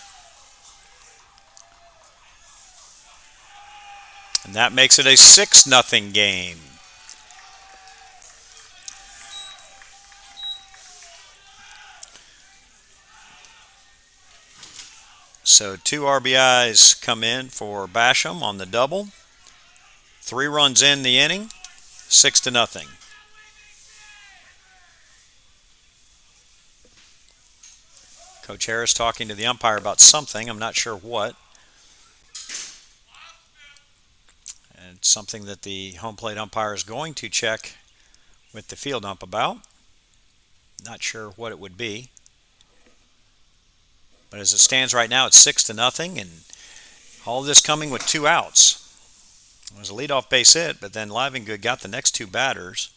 And that makes it a 6-0 game. So 2 RBIs come in for Basham on the double. 3 runs in the inning, 6-0. Coach Harris talking to the umpire about something. I'm not sure what. And it's something that the home plate umpire is going to check with the field ump about. Not sure what it would be. But as it stands right now, it's 6-0, and all of this coming with 2 outs. It was a leadoff base hit, but then Livingood got the next 2 batters.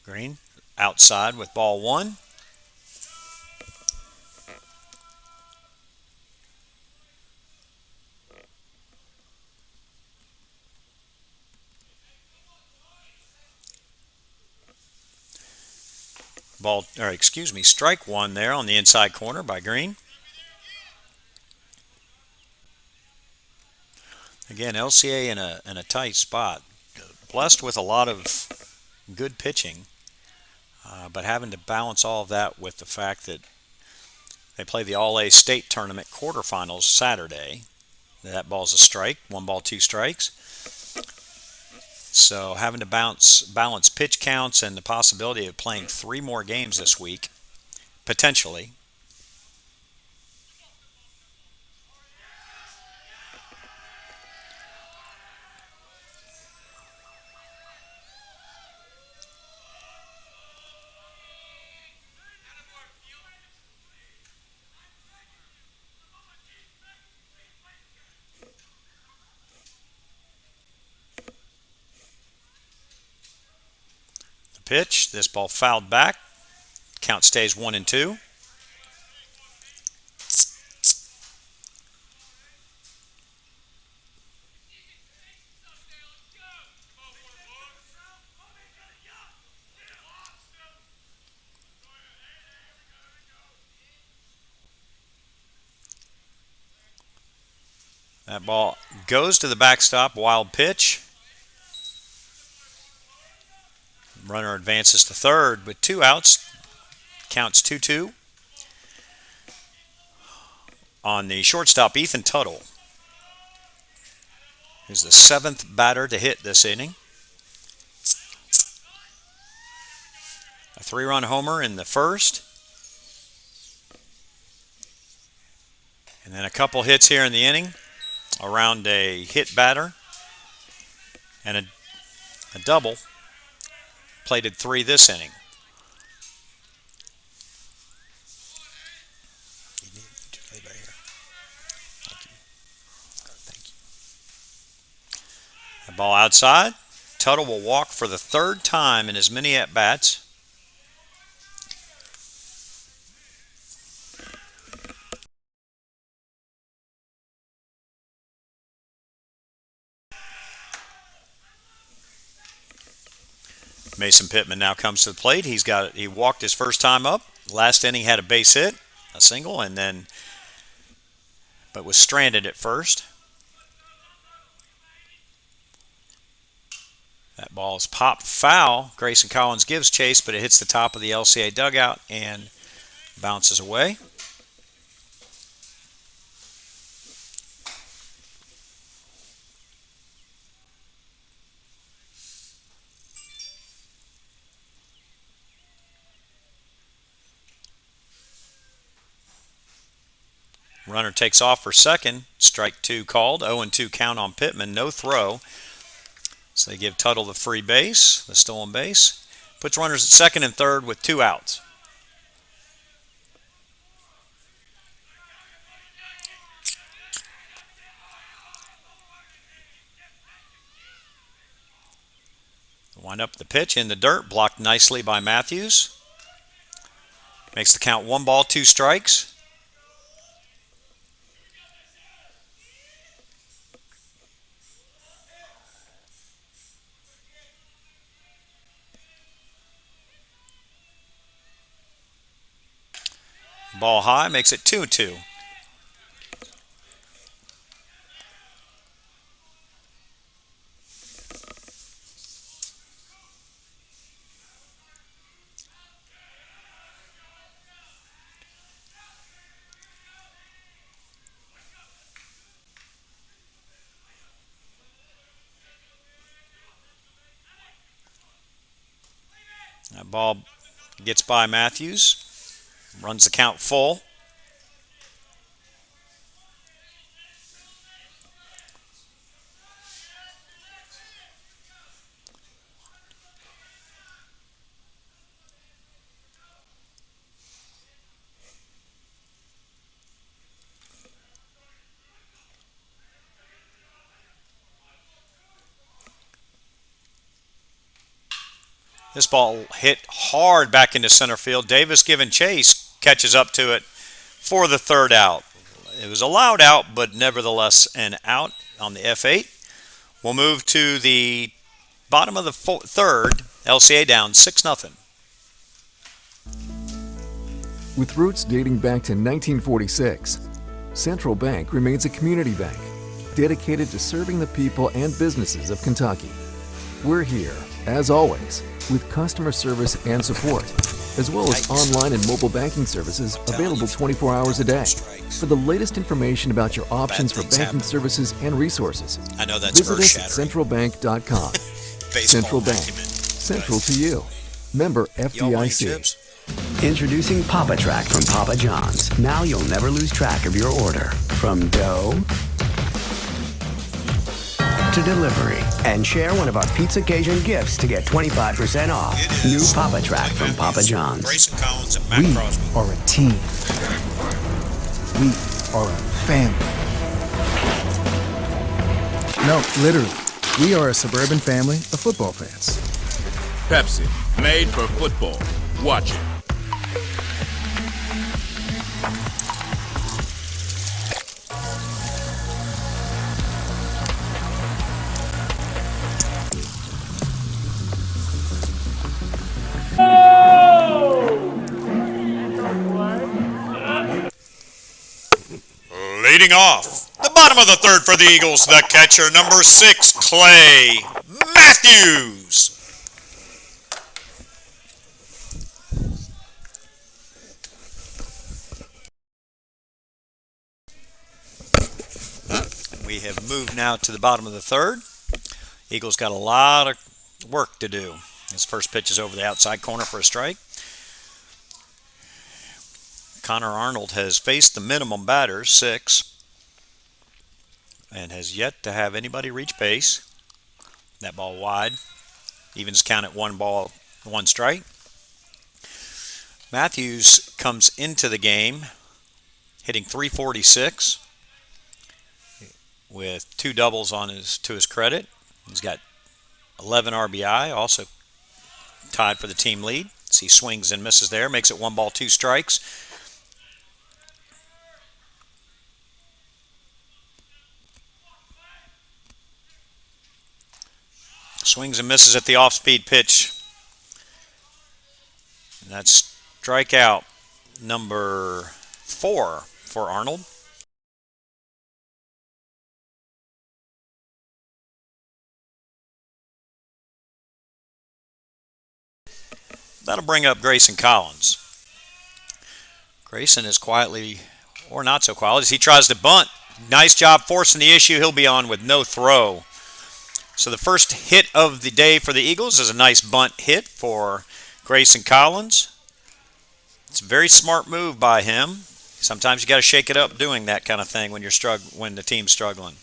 Green outside with ball 1. Strike 1 there on the inside corner by Green. Again, LCA in a tight spot. Blessed with a lot of good pitching, but having to balance all of that with the fact that they play the All-A State Tournament quarterfinals Saturday. That ball's a strike, 1 ball, 2 strikes. So having to balance pitch counts and the possibility of playing 3 more games this week, potentially. Pitch. This ball fouled back. Count stays 1-2. That ball goes to the backstop. Wild pitch. Runner advances to third with 2 outs. Counts 2-2. On the shortstop, Ethan Tuttle, who's the 7th batter to hit this inning. A 3-run homer in the first. And then a couple hits here in the inning around a hit batter. And a double. Plated 3 this inning. The ball outside. Tuttle will walk for the 3rd time in as many at-bats. Mason Pittman now comes to the plate. He walked his first time up. Last inning had a base hit, a single, but was stranded at first. That ball is popped foul. Grayson Collins gives chase, but it hits the top of the LCA dugout and bounces away. Runner takes off for second. Strike two called. 0-2 count on Pittman. No throw. So they give Tuttle the free base, the stolen base. Puts runners at second and third with 2 outs. Wind up the pitch in the dirt. Blocked nicely by Matthews. Makes the count 1 ball, 2 strikes. Ball high, makes it 2-2. That ball gets by Matthews. Runs the count full. This ball hit hard back into center field. Davis giving chase, catches up to it for the 3rd out. It was a loud out, but nevertheless an out on the F8. We'll move to the bottom of the 3rd. LCA down 6-0. With roots dating back to 1946, Central Bank remains a community bank dedicated to serving the people and businesses of Kentucky. We're here, as always, with customer service and support, as well as online and mobile banking services available 24 hours a day. For the latest information about your options for banking services and resources, I know that's visit us at centralbank.com. Central Bank, central to you. Member FDIC. Introducing Papa Track from Papa John's. Now you'll never lose track of your order. From dough to delivery. And share one of our Pizza Cajun gifts to get 25% off. New Papa Track from Papa John's. Grayson Collins and Matt We Crosby. are a team. We are a family. No, literally. We are a suburban family of football fans. Pepsi, made for football. Watch it. Leading off, the bottom of the 3rd for the Eagles, the catcher, number 6, Clay Matthews. We have moved now to the bottom of the 3rd. Eagles got a lot of work to do. His first pitch is over the outside corner for a strike. Connor Arnold has faced the minimum batters, 6, and has yet to have anybody reach base. That ball wide. Evens count at 1 ball, 1 strike. Matthews comes into the game hitting .346 with 2 doubles to his credit. He's got 11 RBI, also tied for the team lead. So he swings and misses there, makes it 1 ball, 2 strikes. Swings and misses at the off-speed pitch And that's strikeout number 4 for Arnold. That'll bring up Grayson Collins. Grayson is quietly, or not so quiet, as he tries to bunt. Nice job forcing the issue. He'll be on with no throw. So the first hit of the day for the Eagles is a nice bunt hit for Grayson Collins. It's a very smart move by him. Sometimes you got to shake it up doing that kind of thing when when the team's struggling.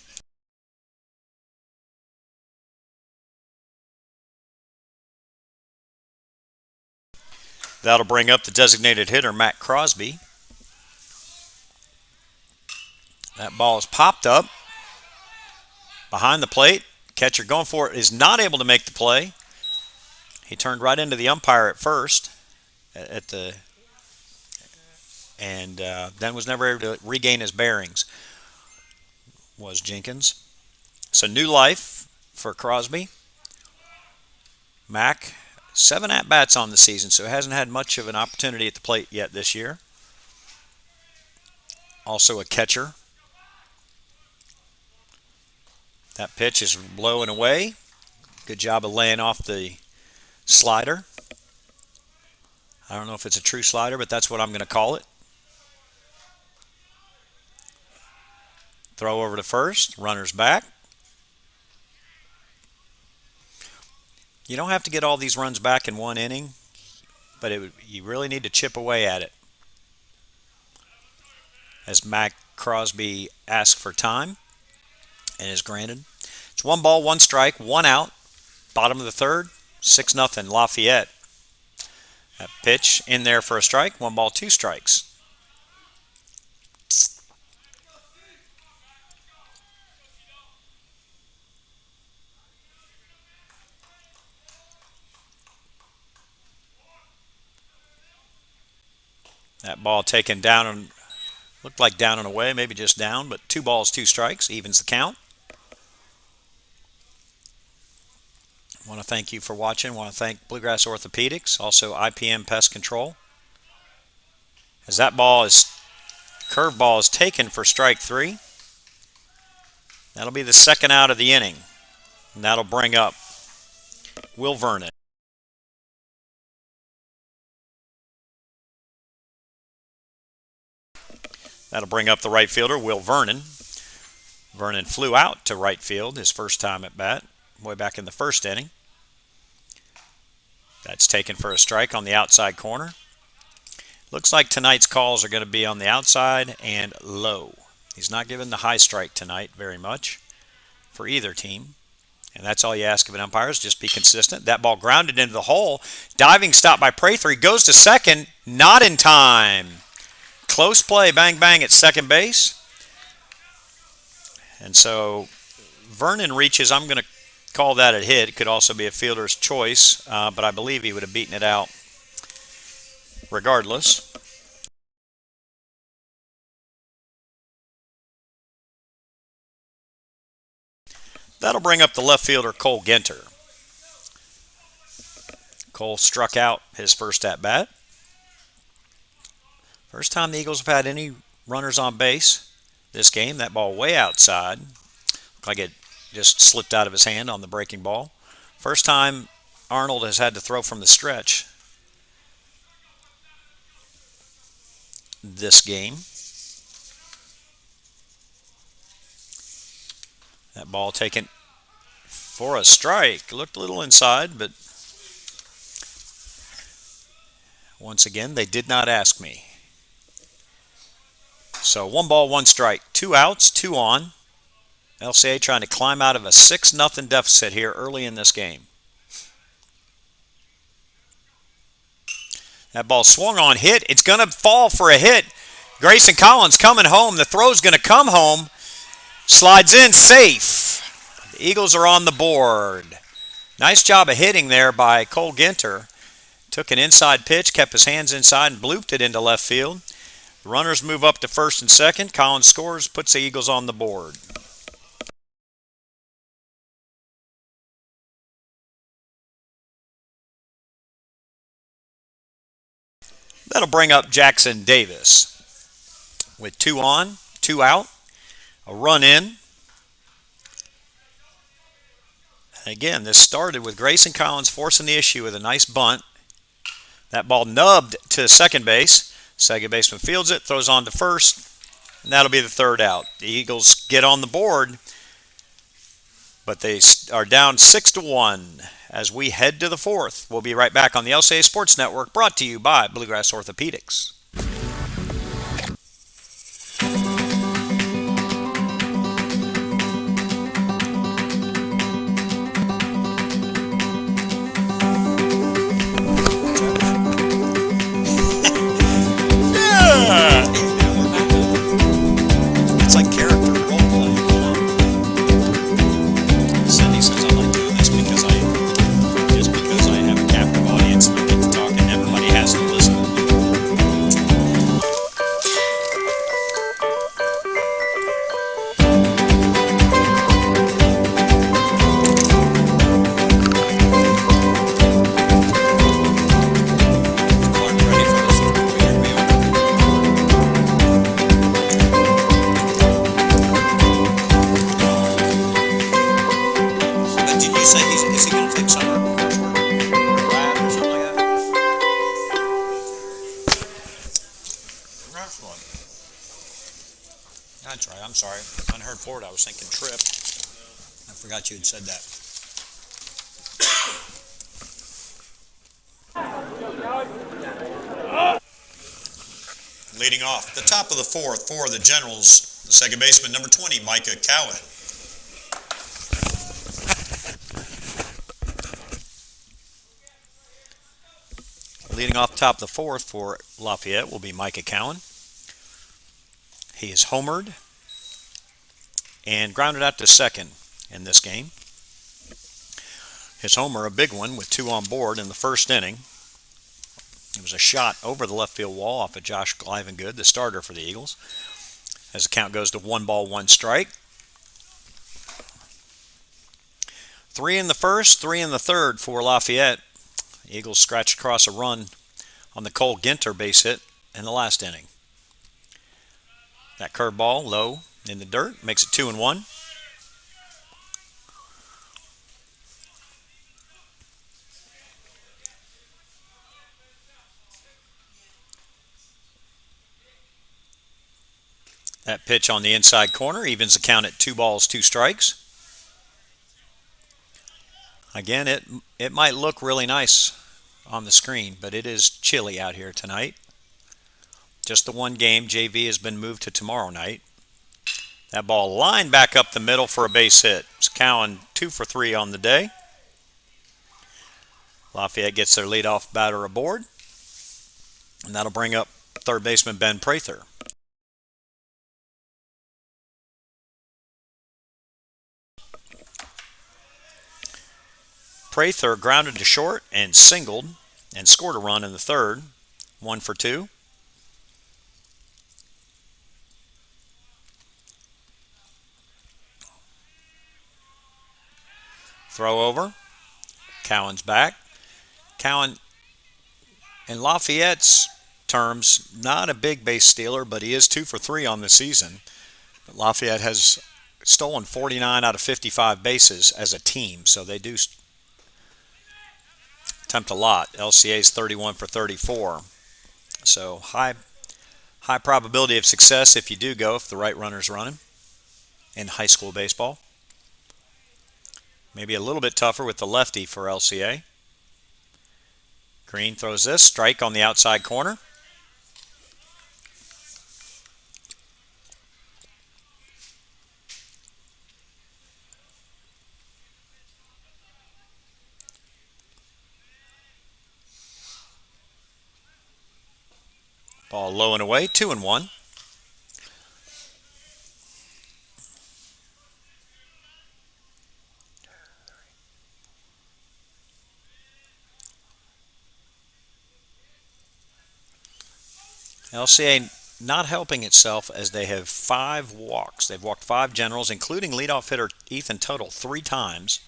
That'll bring up the designated hitter, Matt Crosby. That ball is popped up behind the plate. Catcher going for it is not able to make the play. He turned right into the umpire at first, and then was never able to regain his bearings, was Jenkins. So new life for Crosby. Mac, 7 at-bats on the season, so hasn't had much of an opportunity at the plate yet this year. Also a catcher. That pitch is blowing away. Good job of laying off the slider. I don't know if it's a true slider, but that's what I'm going to call it. Throw over to first. Runner's back. You don't have to get all these runs back in one inning, but you really need to chip away at it. As Mac Crosby asks for time and is granted. It's 1 ball, 1 strike, 1 out. Bottom of the third, 6-0 Lafayette. That pitch in there for a strike, 1 ball, 2 strikes. That ball taken down and looked like down and away, maybe just down, but 2 balls, 2 strikes, evens the count. I want to thank you for watching. I want to thank Bluegrass Orthopedics, also IPM Pest Control. As that curve ball is taken for strike 3. That'll be the second out of the inning. And that'll bring up Will Vernon. That'll bring up the right fielder, Will Vernon. Vernon flew out to right field his first time at bat, way back in the first inning. That's taken for a strike on the outside corner. Looks like tonight's calls are going to be on the outside and low. He's not given the high strike tonight very much for either team. And that's all you ask of an umpire is just be consistent. That ball grounded into the hole. Diving stop by Prather. He goes to second. Not in time. Close play. Bang, bang at second base. And so Vernon reaches. I'm going to call that a hit. It could also be a fielder's choice, but I believe he would have beaten it out regardless. That'll bring up the left fielder, Cole Ginter. Cole struck out his first at-bat. First time the Eagles have had any runners on base this game. That ball way outside. Looked like it just slipped out of his hand on the breaking ball. First time Arnold has had to throw from the stretch this game. That ball taken for a strike. Looked a little inside, but once again, they did not ask me. So 1 ball, 1 strike, 2 outs, 2 on. LCA trying to climb out of a 6-0 deficit here early in this game. That ball swung on, hit. It's going to fall for a hit. Grayson Collins coming home. The throw's going to come home. Slides in, safe. The Eagles are on the board. Nice job of hitting there by Cole Ginter. Took an inside pitch, kept his hands inside, and blooped it into left field. The runners move up to first and second. Collins scores, puts the Eagles on the board. That'll bring up Jackson Davis with 2 on, 2 out, a run in. And again, this started with Grayson Collins forcing the issue with a nice bunt. That ball nubbed to second base. Second baseman fields it, throws on to first, and that'll be the 3rd out. The Eagles get on the board, but they are down 6-1 as we head to the 4th. We'll be right back on the LCA Sports Network, brought to you by Bluegrass Orthopedics. It's like character role playing, you know. Cindy says I like doing this because I have a captive audience and I get to talk and everybody has to listen. Is he going to take summer coursework or lab or something like that? Excellent. That's right. I'm sorry. When I heard Florida, I was thinking trip. I forgot you had said that. Leading off, the top of the 4th for the Generals, the second baseman, number 20, Micah Cowan. Leading off the top of the 4th for Lafayette will be Micah Cowan. He is homered and grounded out to second in this game. His homer, a big one with 2 on board in the 1st inning. It was a shot over the left field wall off of Josh Glyvengood, the starter for the Eagles, as the count goes to 1 ball, 1 strike. 3 in the 1st, 3 in the 3rd for Lafayette. Eagles scratched across a run on the Cole Ginter base hit in the last inning. That curveball low in the dirt makes it 2-1. That pitch on the inside corner evens the count at 2 balls, 2 strikes. Again, it might look really nice on the screen, but it is chilly out here tonight. Just the one game. JV has been moved to tomorrow night. That ball lined back up the middle for a base hit. It's Cowan 2 for 3 on the day. Lafayette gets their leadoff batter aboard, and that'll bring up third baseman Ben Prather. Prather grounded to short and singled and scored a run in the 3rd, 1 for 2. Throw over. Cowan's back. Cowan, in Lafayette's terms, not a big base stealer, but he is 2 for 3 on the season. But Lafayette has stolen 49 out of 55 bases as a team, so they do attempt a lot. LCA's 31 for 34. So high probability of success if you do go, if the right runner's running in high school baseball. Maybe a little bit tougher with the lefty for LCA. Green throws this, strike on the outside corner. Ball low and away, 2-1. LCA not helping itself as they have 5 walks. They've walked 5 generals, including leadoff hitter Ethan Tuttle 3 times.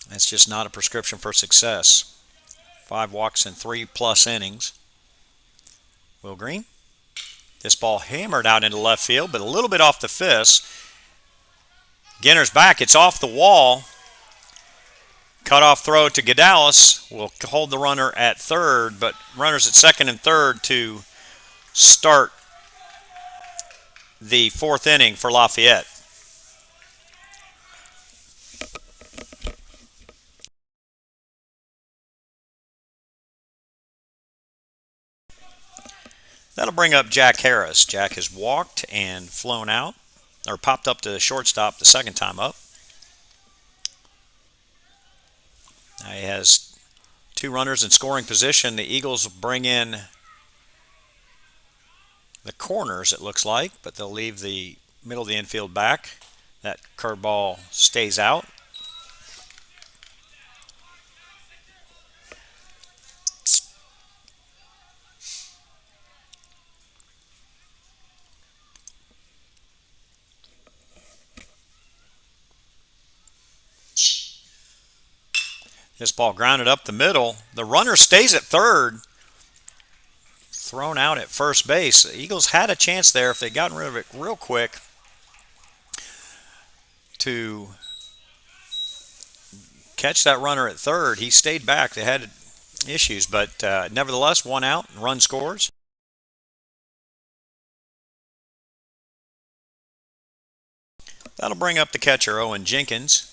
That's just not a prescription for success. 5 walks in 3+ innings. Will Green. This ball hammered out into left field, but a little bit off the fist. Ginter's back. It's off the wall. Cut-off throw to Gadalis will hold the runner at third, but runners at second and third to start the fourth inning for Lafayette. That'll bring up Jack Harris. Jack has walked and flown out, or popped up to shortstop the second time up. Now he has two runners in scoring position. The Eagles will bring in the corners, it looks like, but they'll leave the middle of the infield back. That curveball stays out. This ball grounded up the middle. The runner stays at third. Thrown out at first base. The Eagles had a chance there if they'd gotten rid of it real quick to catch that runner at third. He stayed back. They had issues, but nevertheless, one out, run scores. That'll bring up the catcher, Owen Jenkins,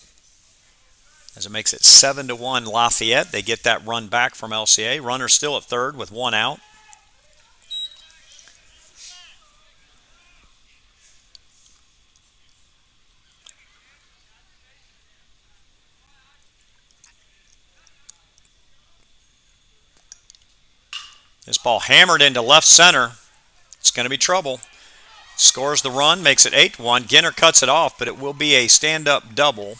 as it makes it 7-1 Lafayette. They get that run back from LCA. Runner still at third with one out. This ball hammered into left center. It's going to be trouble. Scores the run, makes it 8-1. Ginter cuts it off, but it will be a stand-up double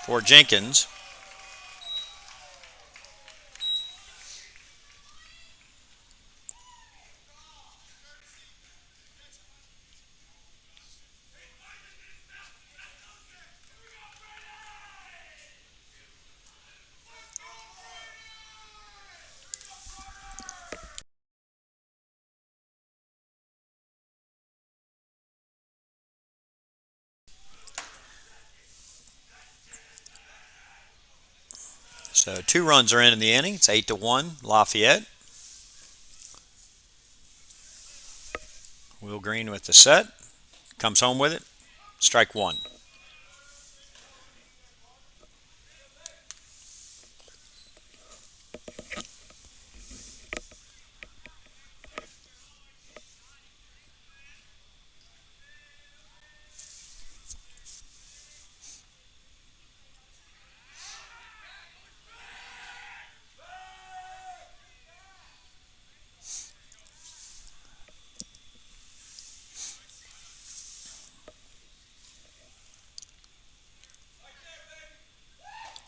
for Jenkins. So 2 runs are in the inning. It's 8-1 Lafayette. Will Green with the set. Comes home with it. Strike one.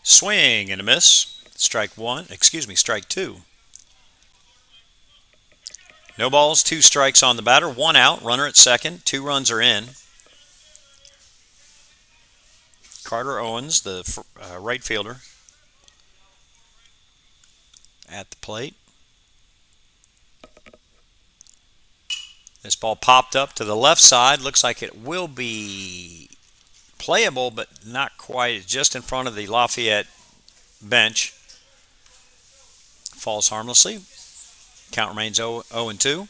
Swing and a miss. Strike two. No balls, 2 strikes on the batter, 1 out, runner at second, 2 runs are in. Carter Owens, the right fielder, at the plate. This ball popped up to the left side. Looks like it will be playable, but not quite. It's just in front of the Lafayette bench. Falls harmlessly. Count remains 0-2.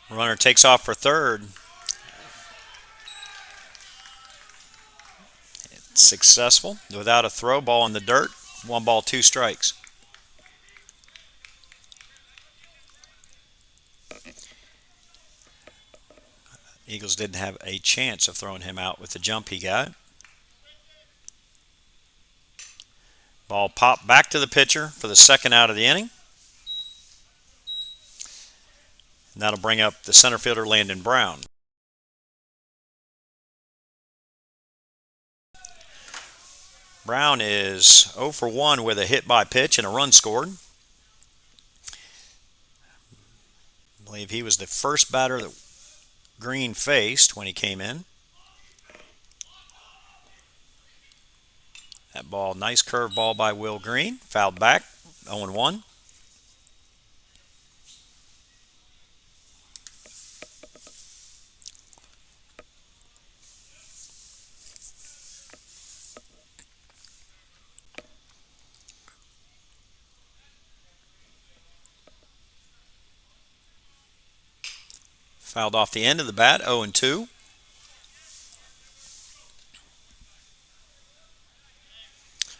Runner takes off for third. It's successful without a throw. Ball in the dirt. 1 ball, 2 strikes. Eagles didn't have a chance of throwing him out with the jump he got. Ball popped back to the pitcher for the second out of the inning. And that'll bring up the center fielder, Landon Brown. Brown is 0 for 1 with a hit by pitch and a run scored. I believe he was the first batter that Green faced when he came in. That ball, nice curve ball by Will Green. Fouled back, 0-1. Fouled off the end of the bat, 0-2.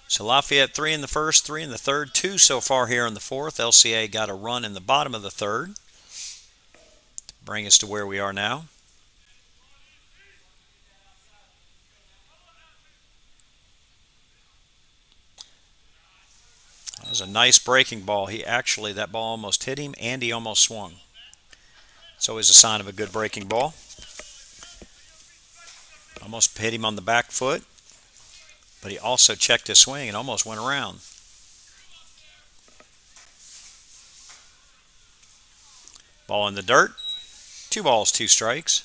So Lafayette 3 in the first, 3 in the third, 2 so far here in the fourth. LCA got a run in the bottom of the third to bring us to where we are now. That was a nice breaking ball. That ball almost hit him and he almost swung. It's always a sign of a good breaking ball. Almost hit him on the back foot, but he also checked his swing and almost went around. Ball in the dirt. 2 balls, 2 strikes.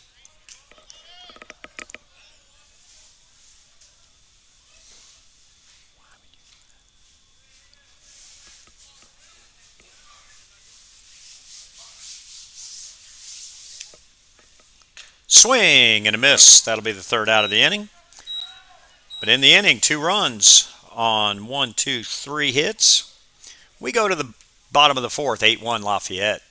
Swing and a miss. That'll be the third out of the inning. But in the inning, 2 runs on 1, 2, 3 hits. We go to the bottom of the fourth, 8-1 Lafayette.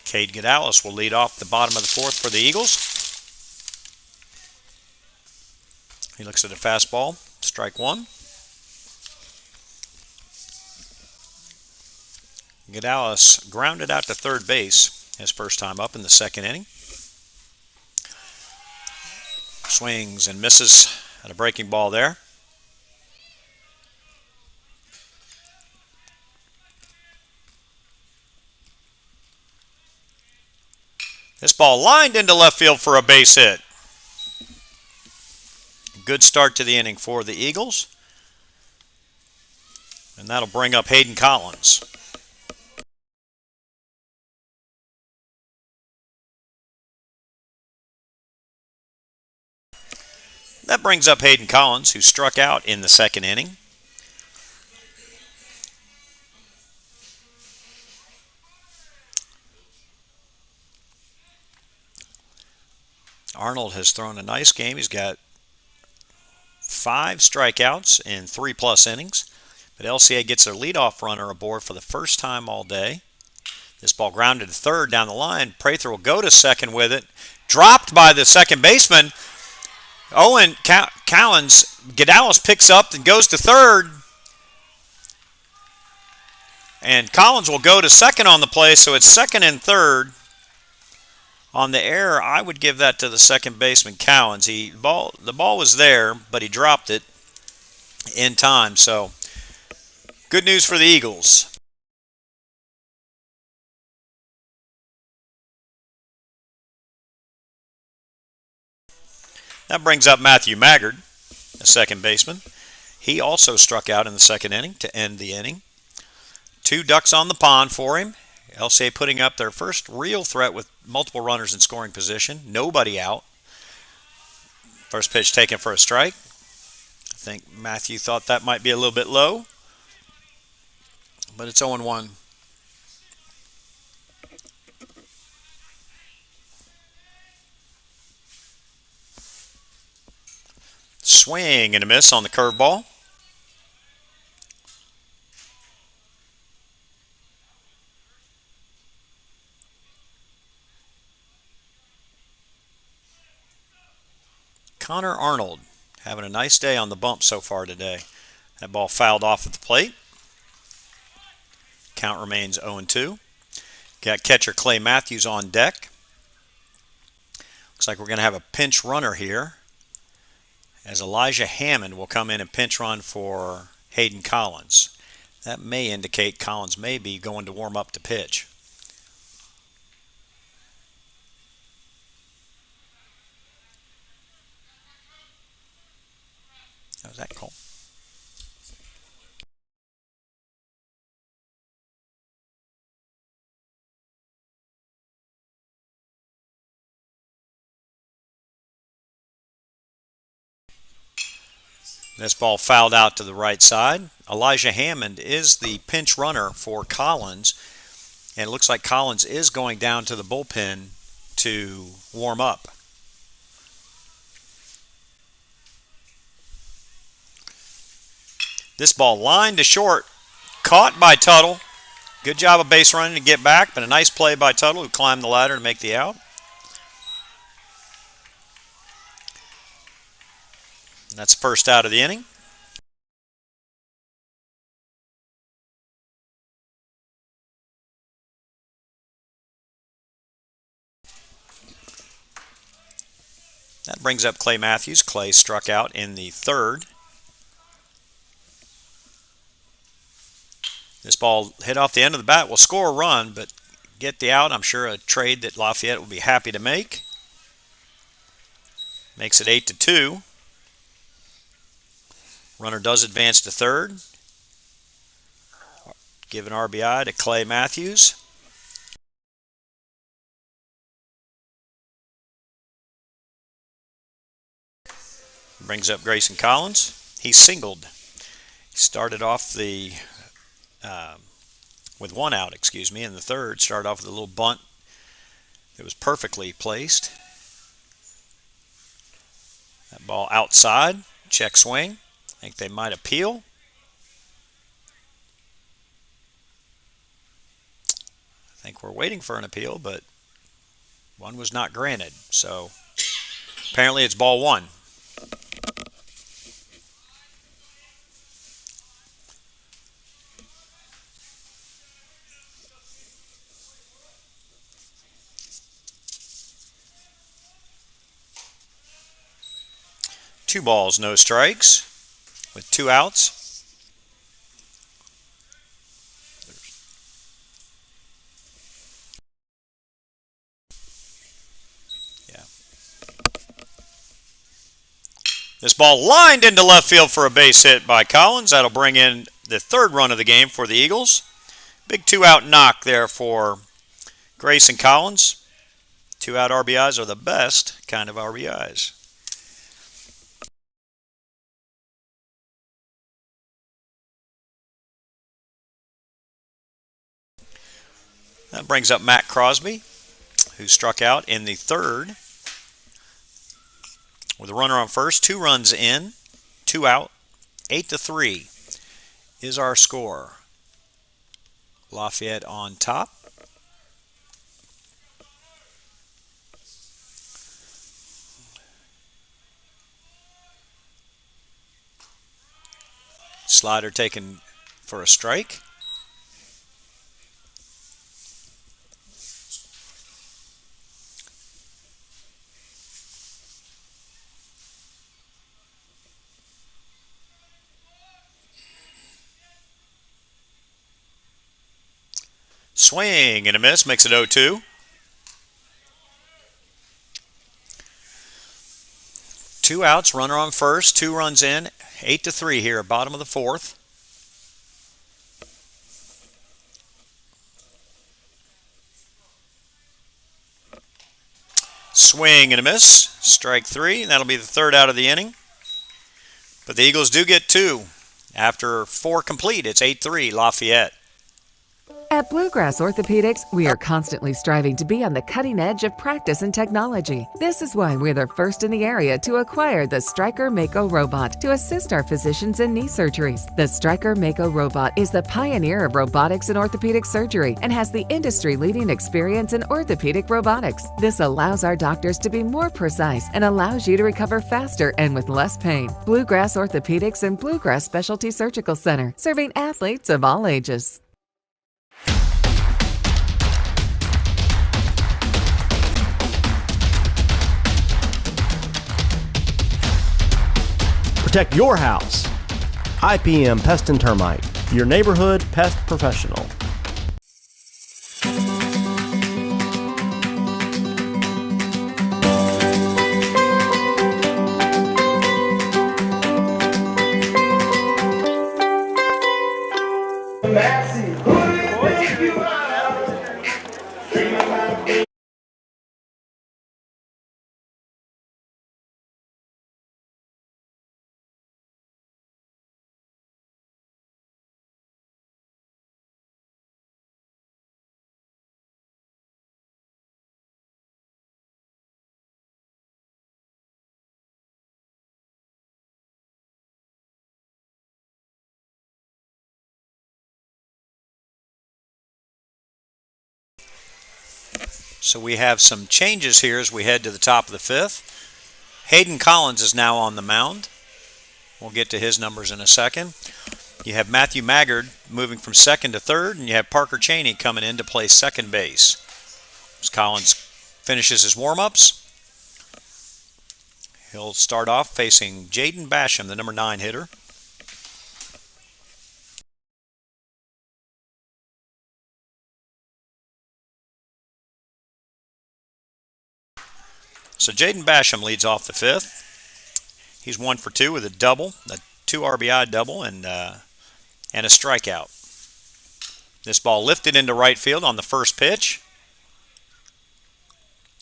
Cade Gadalis will lead off the bottom of the fourth for the Eagles. He looks at a fastball, strike 1. Gadalis grounded out to third base his first time up in the second inning. Swings and misses at a breaking ball there. This ball lined into left field for a base hit. Good start to the inning for the Eagles. And that'll bring up Hayden Collins. That brings up Hayden Collins, who struck out in the second inning. Arnold has thrown a nice game. He's got 5 strikeouts in 3+ innings. But LCA gets their leadoff runner aboard for the first time all day. This ball grounded to third down the line. Prather will go to second with it. Dropped by the second baseman. Owen Collins, Gadalis picks up and goes to third. And Collins will go to second on the play, so it's second and third. On the error, I would give that to the second baseman, Collins. The ball was there, but he dropped it in time. So Good news for the Eagles. That brings up Matthew Maggard, a second baseman. He also struck out in the second inning to end the inning. 2 ducks on the pond for him. LCA putting up their first real threat with multiple runners in scoring position. Nobody out. First pitch taken for a strike. I think Matthew thought that might be a little bit low, but it's 0-1. Swing and a miss on the curveball. Connor Arnold having a nice day on the bump so far today. That ball fouled off at the plate. Count remains 0-2. Got catcher Clay Matthews on deck. Looks like we're going to have a pinch runner here, as Elijah Hammond will come in and pinch run for Hayden Collins. That may indicate Collins may be going to warm up to pitch. How's that call? This ball fouled out to the right side. Elijah Hammond is the pinch runner for Collins, and it looks like Collins is going down to the bullpen to warm up. This ball lined to short, caught by Tuttle. Good job of base running to get back, but a nice play by Tuttle, who climbed the ladder to make the out. That's first out of the inning. That brings up Clay Matthews. Clay struck out in the third. This ball hit off the end of the bat will score a run, but get the out. I'm sure a trade that Lafayette will be happy to make. Makes it 8-2. Runner does advance to third. Give an RBI to Clay Matthews. Brings up Grayson Collins. He singled. He started off the with 1 out, in the third. Started off with a little bunt that was perfectly placed. That ball outside. Check swing. I think they might appeal. I think we're waiting for an appeal, but one was not granted. So apparently it's ball 1. Two balls, no strikes, with 2 outs. Yeah. This ball lined into left field for a base hit by Collins. That'll bring in the 3rd run of the game for the Eagles. Big 2-out knock there for Grayson Collins. 2-out RBIs are the best kind of RBIs. That brings up Matt Crosby, who struck out in the third. With a runner on first, 2 runs in, 2 out, 8-3 is our score. Lafayette on top. Slider taken for a strike. Swing and a miss, makes it 0-2. Two outs, runner on first, 2 runs in, 8-3 here, bottom of the 4th. Swing and a miss, strike 3, and that'll be the 3rd out of the inning. But the Eagles do get 2. After 4 complete, it's 8-3 Lafayette. At Bluegrass Orthopedics, we are constantly striving to be on the cutting edge of practice and technology. This is why we're the first in the area to acquire the Stryker Mako robot to assist our physicians in knee surgeries. The Stryker Mako robot is the pioneer of robotics in orthopedic surgery and has the industry-leading experience in orthopedic robotics. This allows our doctors to be more precise and allows you to recover faster and with less pain. Bluegrass Orthopedics and Bluegrass Specialty Surgical Center, serving athletes of all ages. Protect your house. IPM Pest and Termite, your neighborhood pest professional. So we have some changes here as we head to the top of the 5th. Hayden Collins is now on the mound. We'll get to his numbers in a second. You have Matthew Maggard moving from 2nd to 3rd, and you have Parker Cheney coming in to play 2nd base. As Collins finishes his warm-ups, he'll start off facing Jaden Basham, the number 9 hitter. So Jaden Basham leads off the 5th. He's 1 for 2 with a double, a 2 RBI double, and a strikeout. This ball lifted into right field on the first pitch.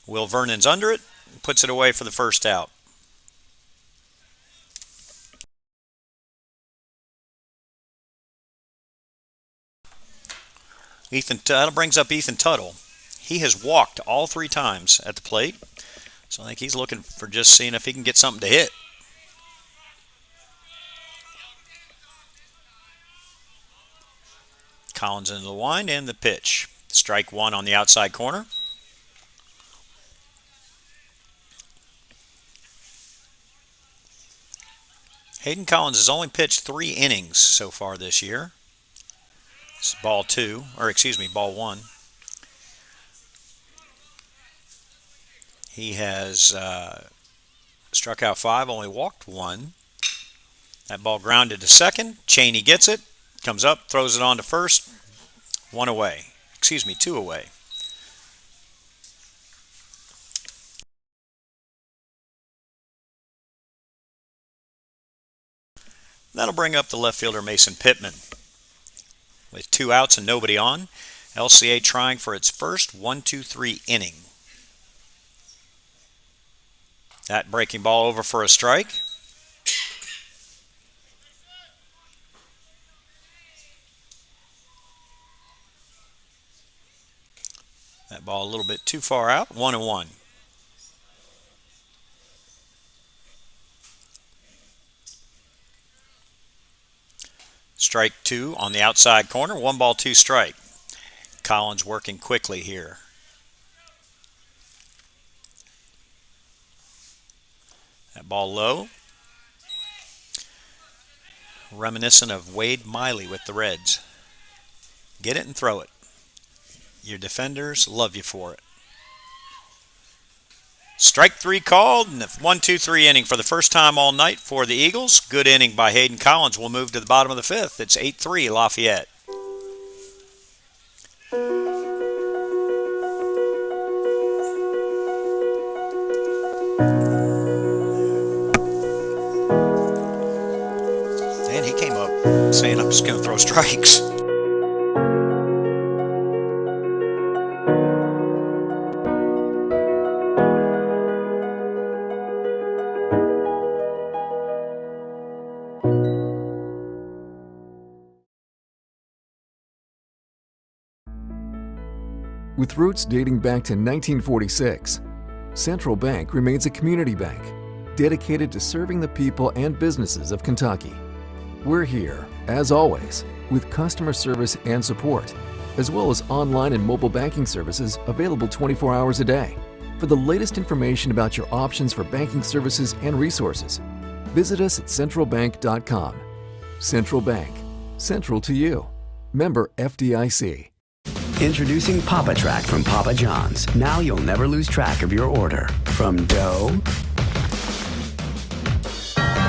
Will Vernon's under it, puts it away for the first out. That brings up Ethan Tuttle. He has walked all 3 times at the plate. So I think he's looking for just seeing if he can get something to hit. Collins into the wind and the pitch. Strike 1 on the outside corner. Hayden Collins has only pitched 3 innings so far this year. It's ball 1. He has struck out 5, only walked 1. That ball grounded to 2nd. Cheney gets it, comes up, throws it on to 1st. 2 away. That'll bring up the left fielder Mason Pittman. With 2 outs and nobody on, LCA trying for its first 1-2-3 inning. That breaking ball over for a strike. That ball a little bit too far out, 1-1. Strike 2 on the outside corner, 1 ball, 2 strike. Collins working quickly here. That ball low. Reminiscent of Wade Miley with the Reds. Get it and throw it. Your defenders love you for it. Strike 3 called, and the 1-2-3 inning for the first time all night for the Eagles. Good inning by Hayden Collins. We'll move to the bottom of the 5th. It's 8-3 Lafayette. saying, I'm just going to throw strikes. With roots dating back to 1946, Central Bank remains a community bank dedicated to serving the people and businesses of Kentucky. We're here, as always, with customer service and support, as well as online and mobile banking services available 24 hours a day. For the latest information about your options for banking services and resources, visit us at centralbank.com. Central Bank, central to you. Member FDIC. Introducing Papa Track from Papa John's. Now you'll never lose track of your order. From dough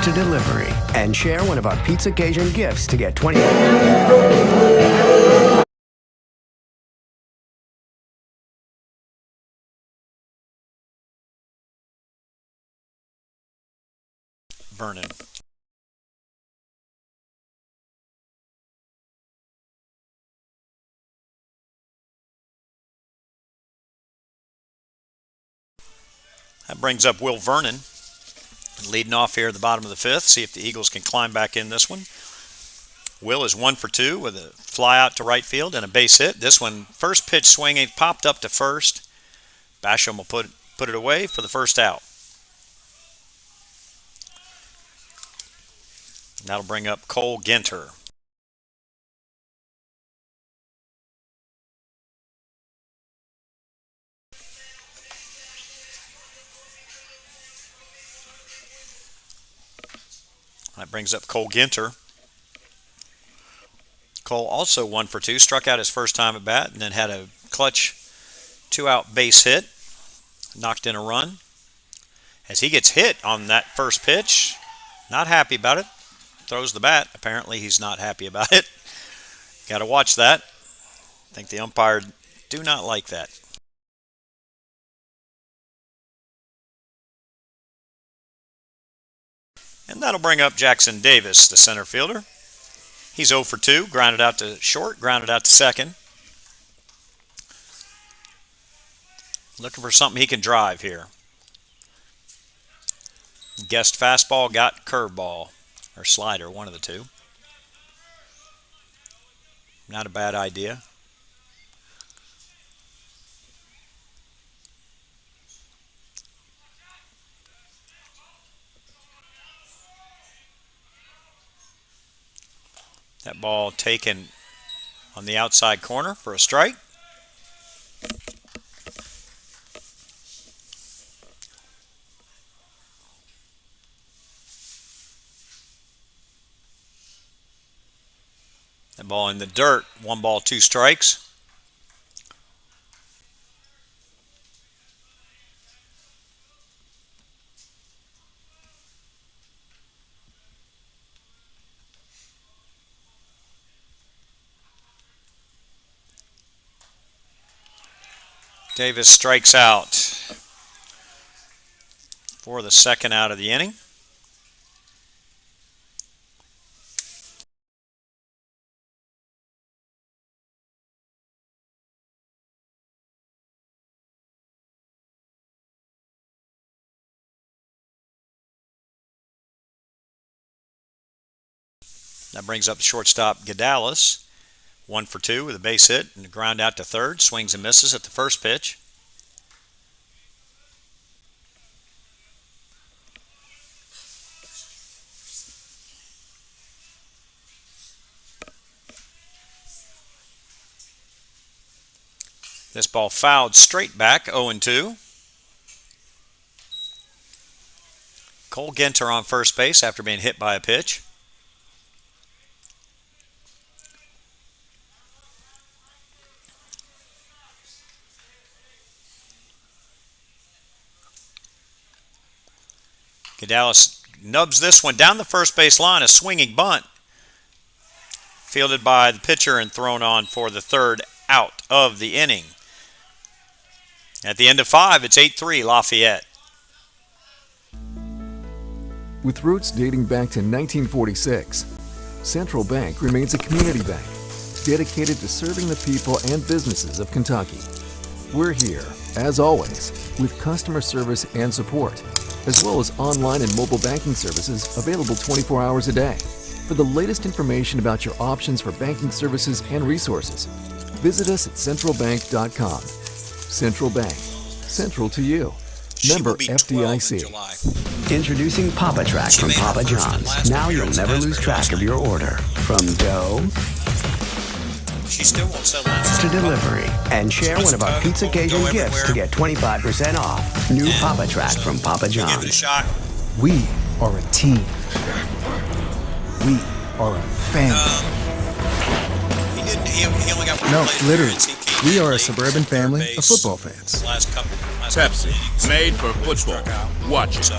to delivery. And share one of our Pizza Cajun gifts to get 20... Vernon. That brings up Will Vernon, leading off here at the bottom of the fifth. See if the Eagles can climb back in this one. Will is 1 for 2 with a fly out to right field and a base hit. This one, first pitch swinging, popped up to first. Basham will put it away for the first out. And that'll bring up Cole Ginter. That brings up Cole Ginter. Cole also 1 for 2, struck out his first time at bat, and then had a clutch 2-out base hit, knocked in a run. As he gets hit on that first pitch, not happy about it, throws the bat. Apparently he's not happy about it. Got to watch that. I think the umpire do not like that. And that'll bring up Jackson Davis, the center fielder. He's 0 for 2, grounded out to short, grounded out to second. Looking for something he can drive here. Guessed fastball, got curveball, or slider, one of the two. Not a bad idea. That ball taken on the outside corner for a strike. That ball in the dirt, 1 ball, 2 strikes. Davis strikes out for the second out of the inning. That brings up the shortstop Gadalis. 1 for 2 with a base hit and a ground out to third. Swings and misses at the first pitch. This ball fouled straight back, 0-2. Cole Ginter on first base after being hit by a pitch. Gadalis nubs this one down the first base line, a swinging bunt. Fielded by the pitcher and thrown on for the third out of the inning. At the end of 5, it's 8-3 Lafayette. With roots dating back to 1946, Central Bank remains a community bank dedicated to serving the people and businesses of Kentucky. We're here, as always, with customer service and support, as well as online and mobile banking services available 24 hours a day. For the latest information about your options for banking services and resources, visit us at centralbank.com. Central Bank, central to you. Member FDIC. Introducing Papa Track from Papa John's. Now you'll never lose track of your order. From dough She still won't settle to delivery. And share one of our Pizza Cajun gifts to get 25% off. New Papa Track from Papa Give it a John's. shot. We are a team. We are a family. He only got one No, play literally. appearance. He came We in are a late, suburban family base, of football fans. Last couple Pepsi, innings, made for really football. struck out. Watch it.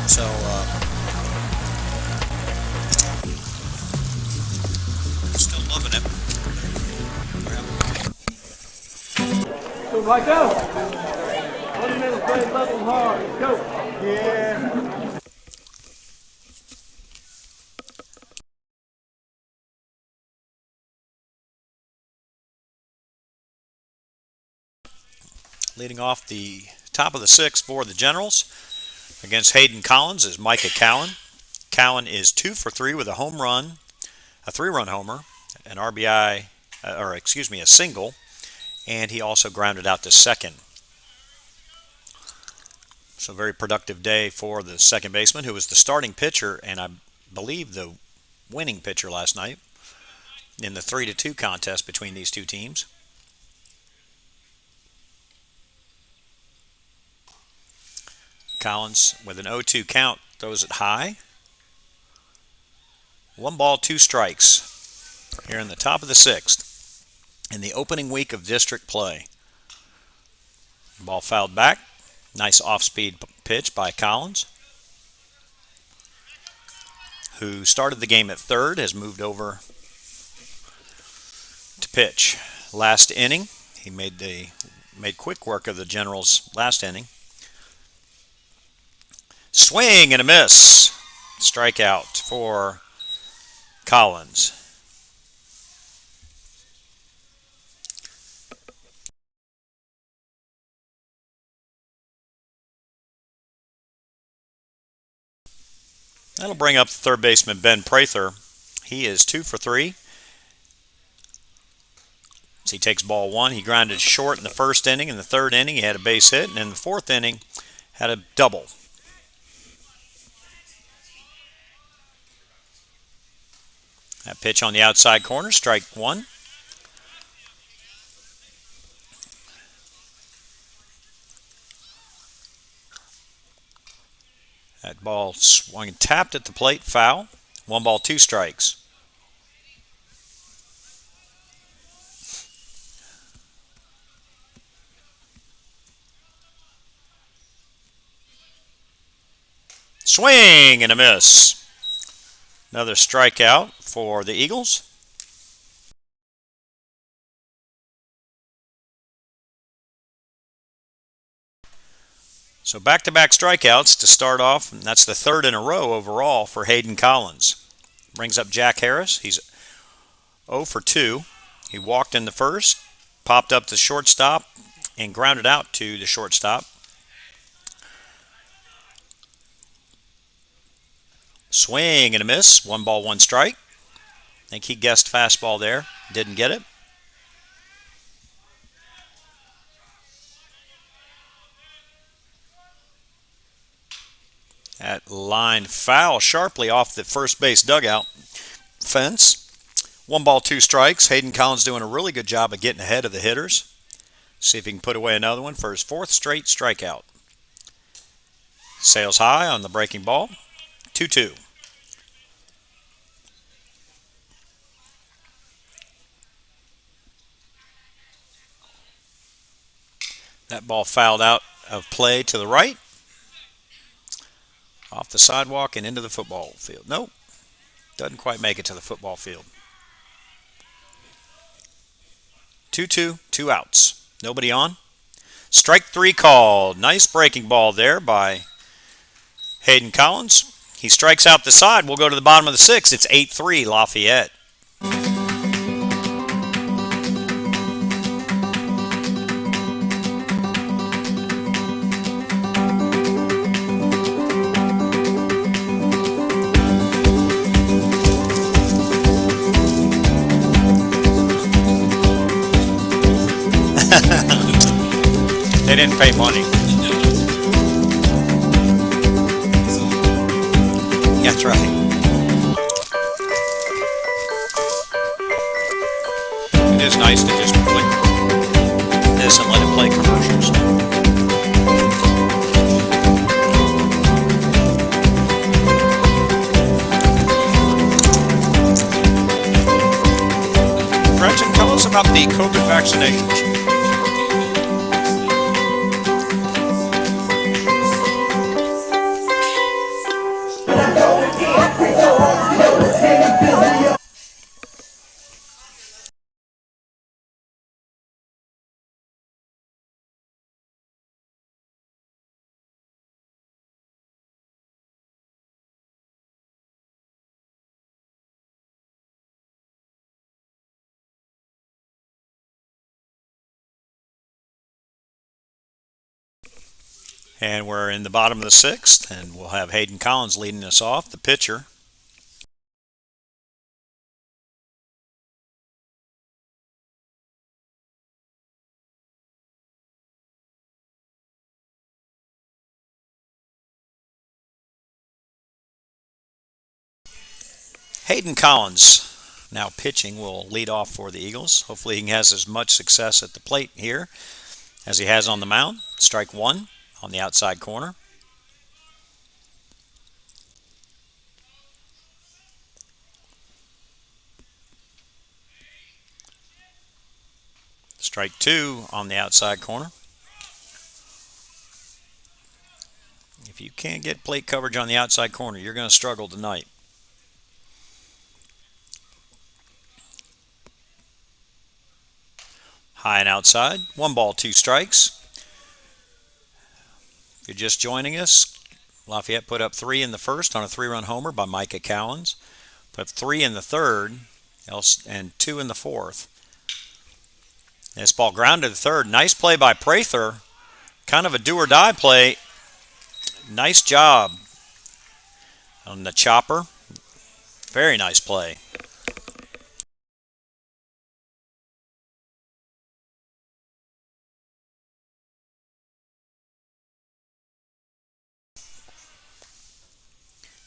So, still loving it. Go, Mike, go. 1 minute, play level hard. Go. Yeah. Leading off the top of the sixth for the Generals against Hayden Collins is Micah Cowan. Cowan is 2 for 3 with a home run, a 3-run homer, an RBI, a single, and he also grounded out to second. So very productive day for the second baseman, who was the starting pitcher and I believe the winning pitcher last night in the 3-2 contest between these two teams. Collins with an 0-2 count throws it high. 1 ball, 2 strikes here in the top of the sixth in the opening week of district play. Ball fouled back. Nice off-speed pitch by Collins, who started the game at third, has moved over to pitch. Last inning, he made quick work of the Generals last inning. Swing and a miss. Strikeout for Collins. That'll bring up the third baseman, Ben Prather. He is 2 for 3. As he takes ball 1, he grounded short in the first inning. In the third inning, he had a base hit. And in the fourth inning, had a double. That pitch on the outside corner, strike 1. That ball swung and tapped at the plate, foul. 1 ball, 2 strikes. Swing and a miss. Another strikeout for the Eagles. So back-to-back strikeouts to start off, and that's the third in a row overall for Hayden Collins. Brings up Jack Harris. He's 0 for 2. He walked in the first, popped up to shortstop, and grounded out to the shortstop. Swing and a miss. 1 ball, 1 strike. I think he guessed fastball there. Didn't get it. That line foul sharply off the first base dugout fence. 1 ball, 2 strikes. Hayden Collins doing a really good job of getting ahead of the hitters. See if he can put away another one for his 4th straight strikeout. Sails high on the breaking ball. 2-2. That ball fouled out of play to the right. Off the sidewalk and into the football field. Nope. Doesn't quite make it to the football field. 2-2, 2 outs. Nobody on. Strike 3 called. Nice breaking ball there by Hayden Collins. He strikes out the side. We'll go to the bottom of the 6th. It's 8-3 Lafayette. They didn't pay money. That's right. It is nice to just play this and let it play commercials. Gretchen, tell us about the COVID vaccinations. And we're in the bottom of the 6th, and we'll have Hayden Collins leading us off, the pitcher. Hayden Collins, now pitching, will lead off for the Eagles. Hopefully he has as much success at the plate here as he has on the mound. Strike 1 on the outside corner. Strike 2 on the outside corner. If you can't get plate coverage on the outside corner, you're going to struggle tonight. High and outside. 1 ball, 2 strikes. If you're just joining us, Lafayette put up 3 in the first on a 3-run homer by Micah Cowens. Put up 3 in the third and 2 in the fourth. This ball grounded to the third. Nice play by Prather. Kind of a do-or-die play. Nice job on the chopper. Very nice play.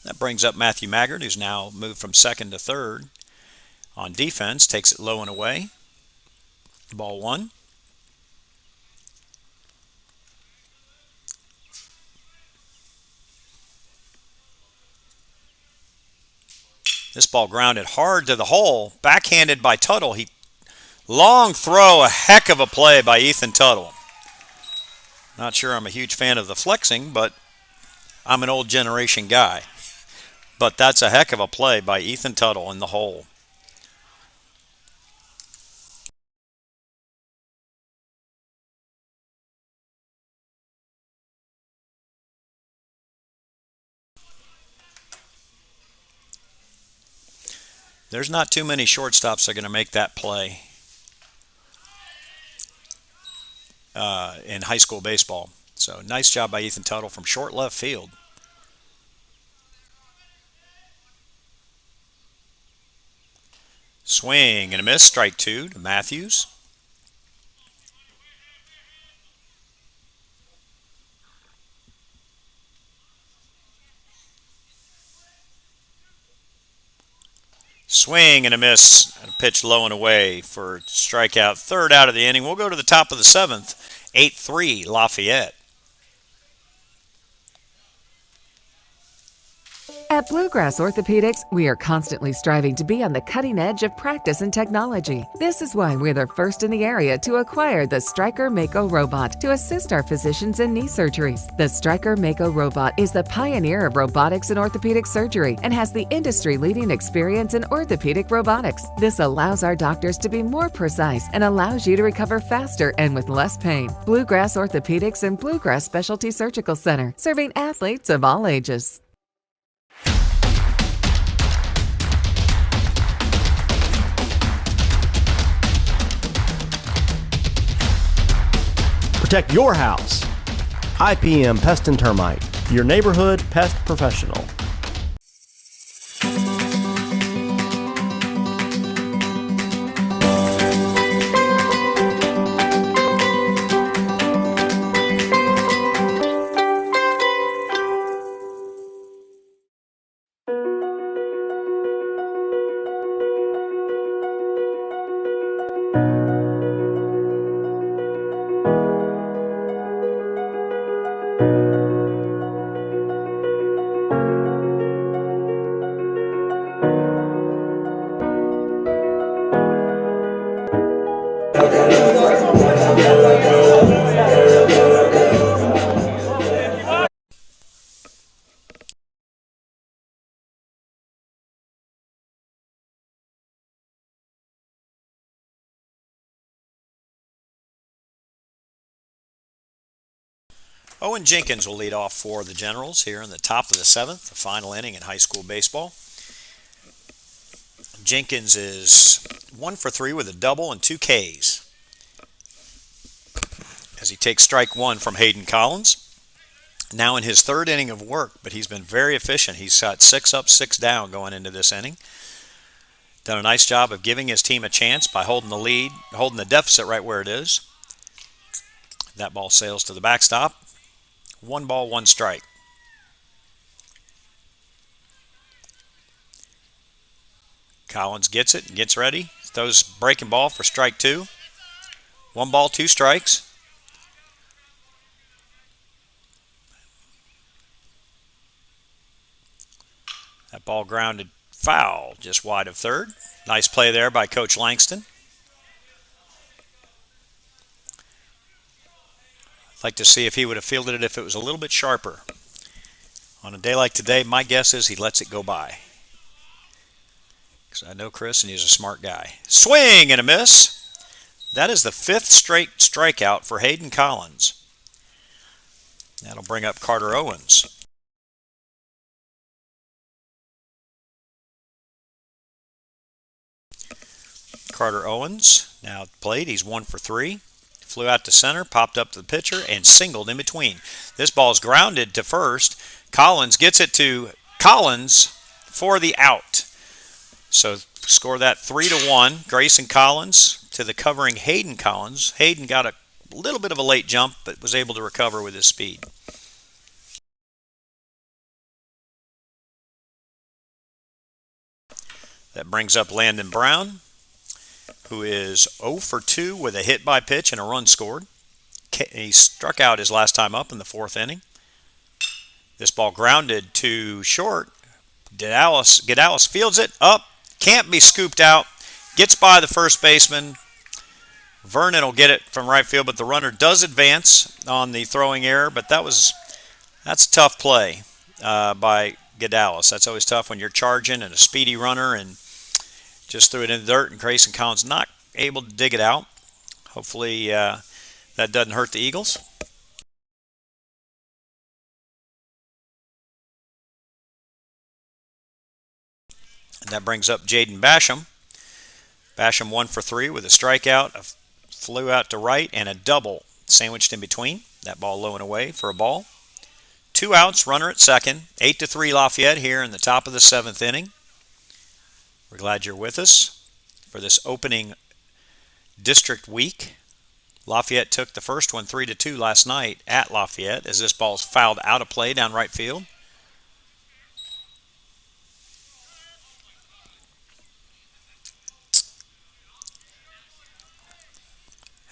That brings up Matthew Maggard, who's now moved from second to third. On defense, takes it low and away. Ball 1. This ball grounded hard to the hole, backhanded by Tuttle. Long throw, a heck of a play by Ethan Tuttle. Not sure I'm a huge fan of the flexing, but I'm an old generation guy. But that's a heck of a play by Ethan Tuttle in the hole. There's not too many shortstops that are going to make that play in high school baseball. So nice job by Ethan Tuttle from short left field. Swing and a miss, strike 2 to Matthews. Swing and a miss, and a pitch low and away for strikeout. Third out of the inning. We'll go to the top of the 7th. 8-3 Lafayette. At Bluegrass Orthopedics, we are constantly striving to be on the cutting edge of practice and technology. This is why we're the first in the area to acquire the Stryker Mako robot to assist our physicians in knee surgeries. The Stryker Mako robot is the pioneer of robotics in orthopedic surgery and has the industry-leading experience in orthopedic robotics. This allows our doctors to be more precise and allows you to recover faster and with less pain. Bluegrass Orthopedics and Bluegrass Specialty Surgical Center, serving athletes of all ages. Protect your house. IPM Pest and Termite, your neighborhood pest professional. Owen Jenkins will lead off for the Generals here in the top of the 7th, the final inning in high school baseball. Jenkins is 1 for 3 with a double and 2 Ks as he takes strike 1 from Hayden Collins. Now in his 3rd inning of work, but he's been very efficient. He's got 6 up, 6 down going into this inning. Done a nice job of giving his team a chance by holding the lead, holding the deficit right where it is. That ball sails to the backstop. 1 ball, 1 strike. Collins gets it and gets ready. Throws breaking ball for strike 2. 1 ball, 2 strikes. That ball grounded foul just wide of third. Nice play there by Coach Langston. I'd like to see if he would have fielded it if it was a little bit sharper. On a day like today, my guess is he lets it go by. Because I know Chris and he's a smart guy. Swing and a miss. That is the 5th straight strikeout for Hayden Collins. That'll bring up Carter Owens. Carter Owens now at the plate. He's 1 for 3. Flew out to center, popped up to the pitcher, and singled in between. This ball's grounded to first. Collins gets it to Collins for the out. So score that 3-1. Grayson Collins to the covering Hayden Collins. Hayden got a little bit of a late jump, but was able to recover with his speed. That brings up Landon Brown, who is 0 for 2 with a hit by pitch and a run scored. He struck out his last time up in the 4th inning. This ball grounded to short. Gedallis fields it up. Can't be scooped out. Gets by the first baseman. Vernon will get it from right field, but the runner does advance on the throwing error. But that's a tough play by Gedallis. That's always tough when you're charging and a speedy runner and just threw it in the dirt, and Grayson Collins not able to dig it out. Hopefully that doesn't hurt the Eagles. And that brings up Jaden Basham. Basham 1 for 3 with a strikeout, flew out to right, and a double sandwiched in between. That ball low and away for a ball. 2 outs, runner at second. 8-3 Lafayette here in the top of the 7th inning. We're glad you're with us for this opening district week. Lafayette took the first one 3-2 last night at Lafayette as this ball's fouled out of play down right field.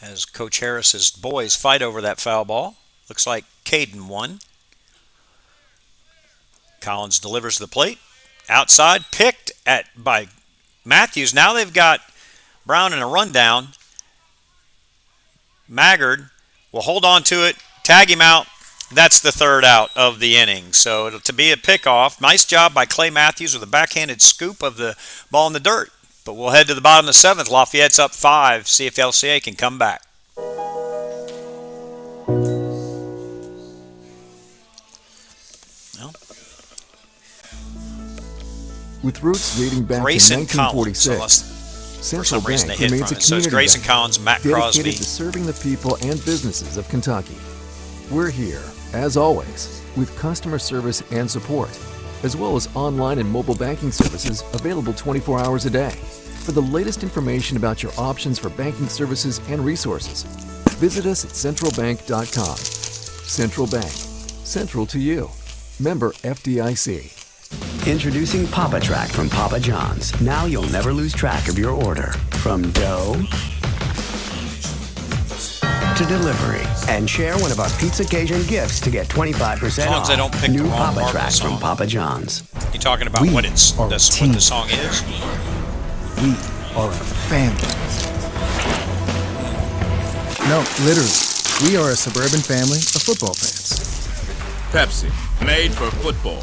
As Coach Harris's boys fight over that foul ball. Looks like Caden won. Collins delivers to the plate. Outside, picked by Matthews. Now they've got Brown in a rundown. Maggard will hold on to it, tag him out. That's the third out of the inning. So to be a pickoff. Nice job by Clay Matthews with a backhanded scoop of the ball in the dirt. But we'll head to the bottom of the seventh. Lafayette's up 5. See if LCA can come back. Well, with roots dating back Grayson to 1946, Collins. Central Bank Bank remains a So it's community Grayson bank Collins, Matt Crosby. dedicated to serving the people and businesses of Kentucky. We're here, as always, with customer service and support, as well as online and mobile banking services available 24 hours a day. For the latest information about your options for banking services and resources, visit us at centralbank.com. Central Bank, central to you. Member FDIC. Introducing Papa Track from Papa John's. Now you'll never lose track of your order. From dough to delivery. And share one of our Pizza Cajun gifts to get 25% As long off. as they don't pick New the wrong Papa part of the Track song. from Papa John's. You talking about We what it's are a what team. the song is? We are a family. No, literally. We are a suburban family of football fans. Pepsi, made for football.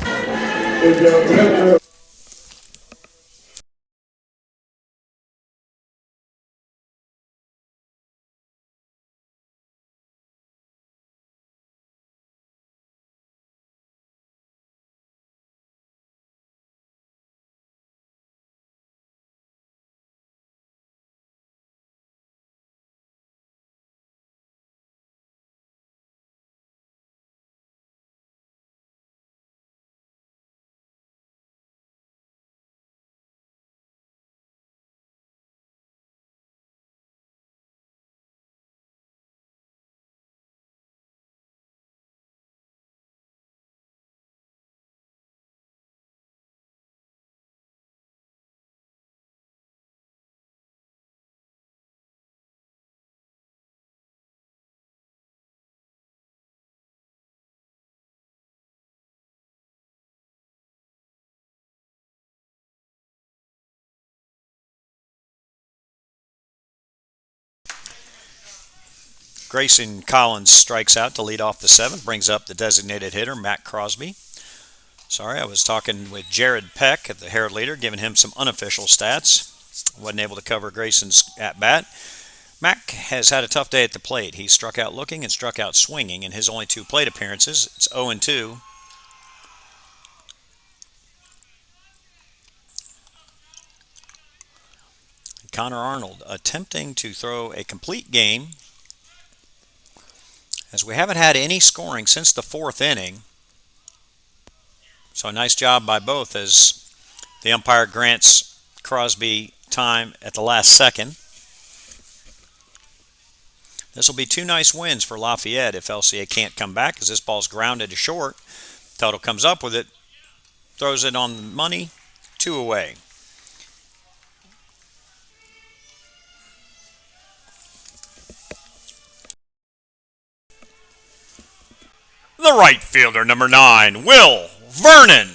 Grayson Collins strikes out to lead off the seventh, brings up the designated hitter, Matt Crosby. Sorry, I was talking with Jared Peck at the Herald Leader, giving him some unofficial stats. Wasn't able to cover Grayson's at-bat. Mac has had a tough day at the plate. He struck out looking and struck out swinging in his only 2 plate appearances. It's 0-2. Connor Arnold attempting to throw a complete game, as we haven't had any scoring since the 4th inning. So a nice job by both as the umpire grants Crosby time at the last second. This will be 2 nice wins for Lafayette if LCA can't come back, as this ball's grounded to short. Tuttle comes up with it, throws it on the money, 2 away. The right fielder, number 9, Will Vernon.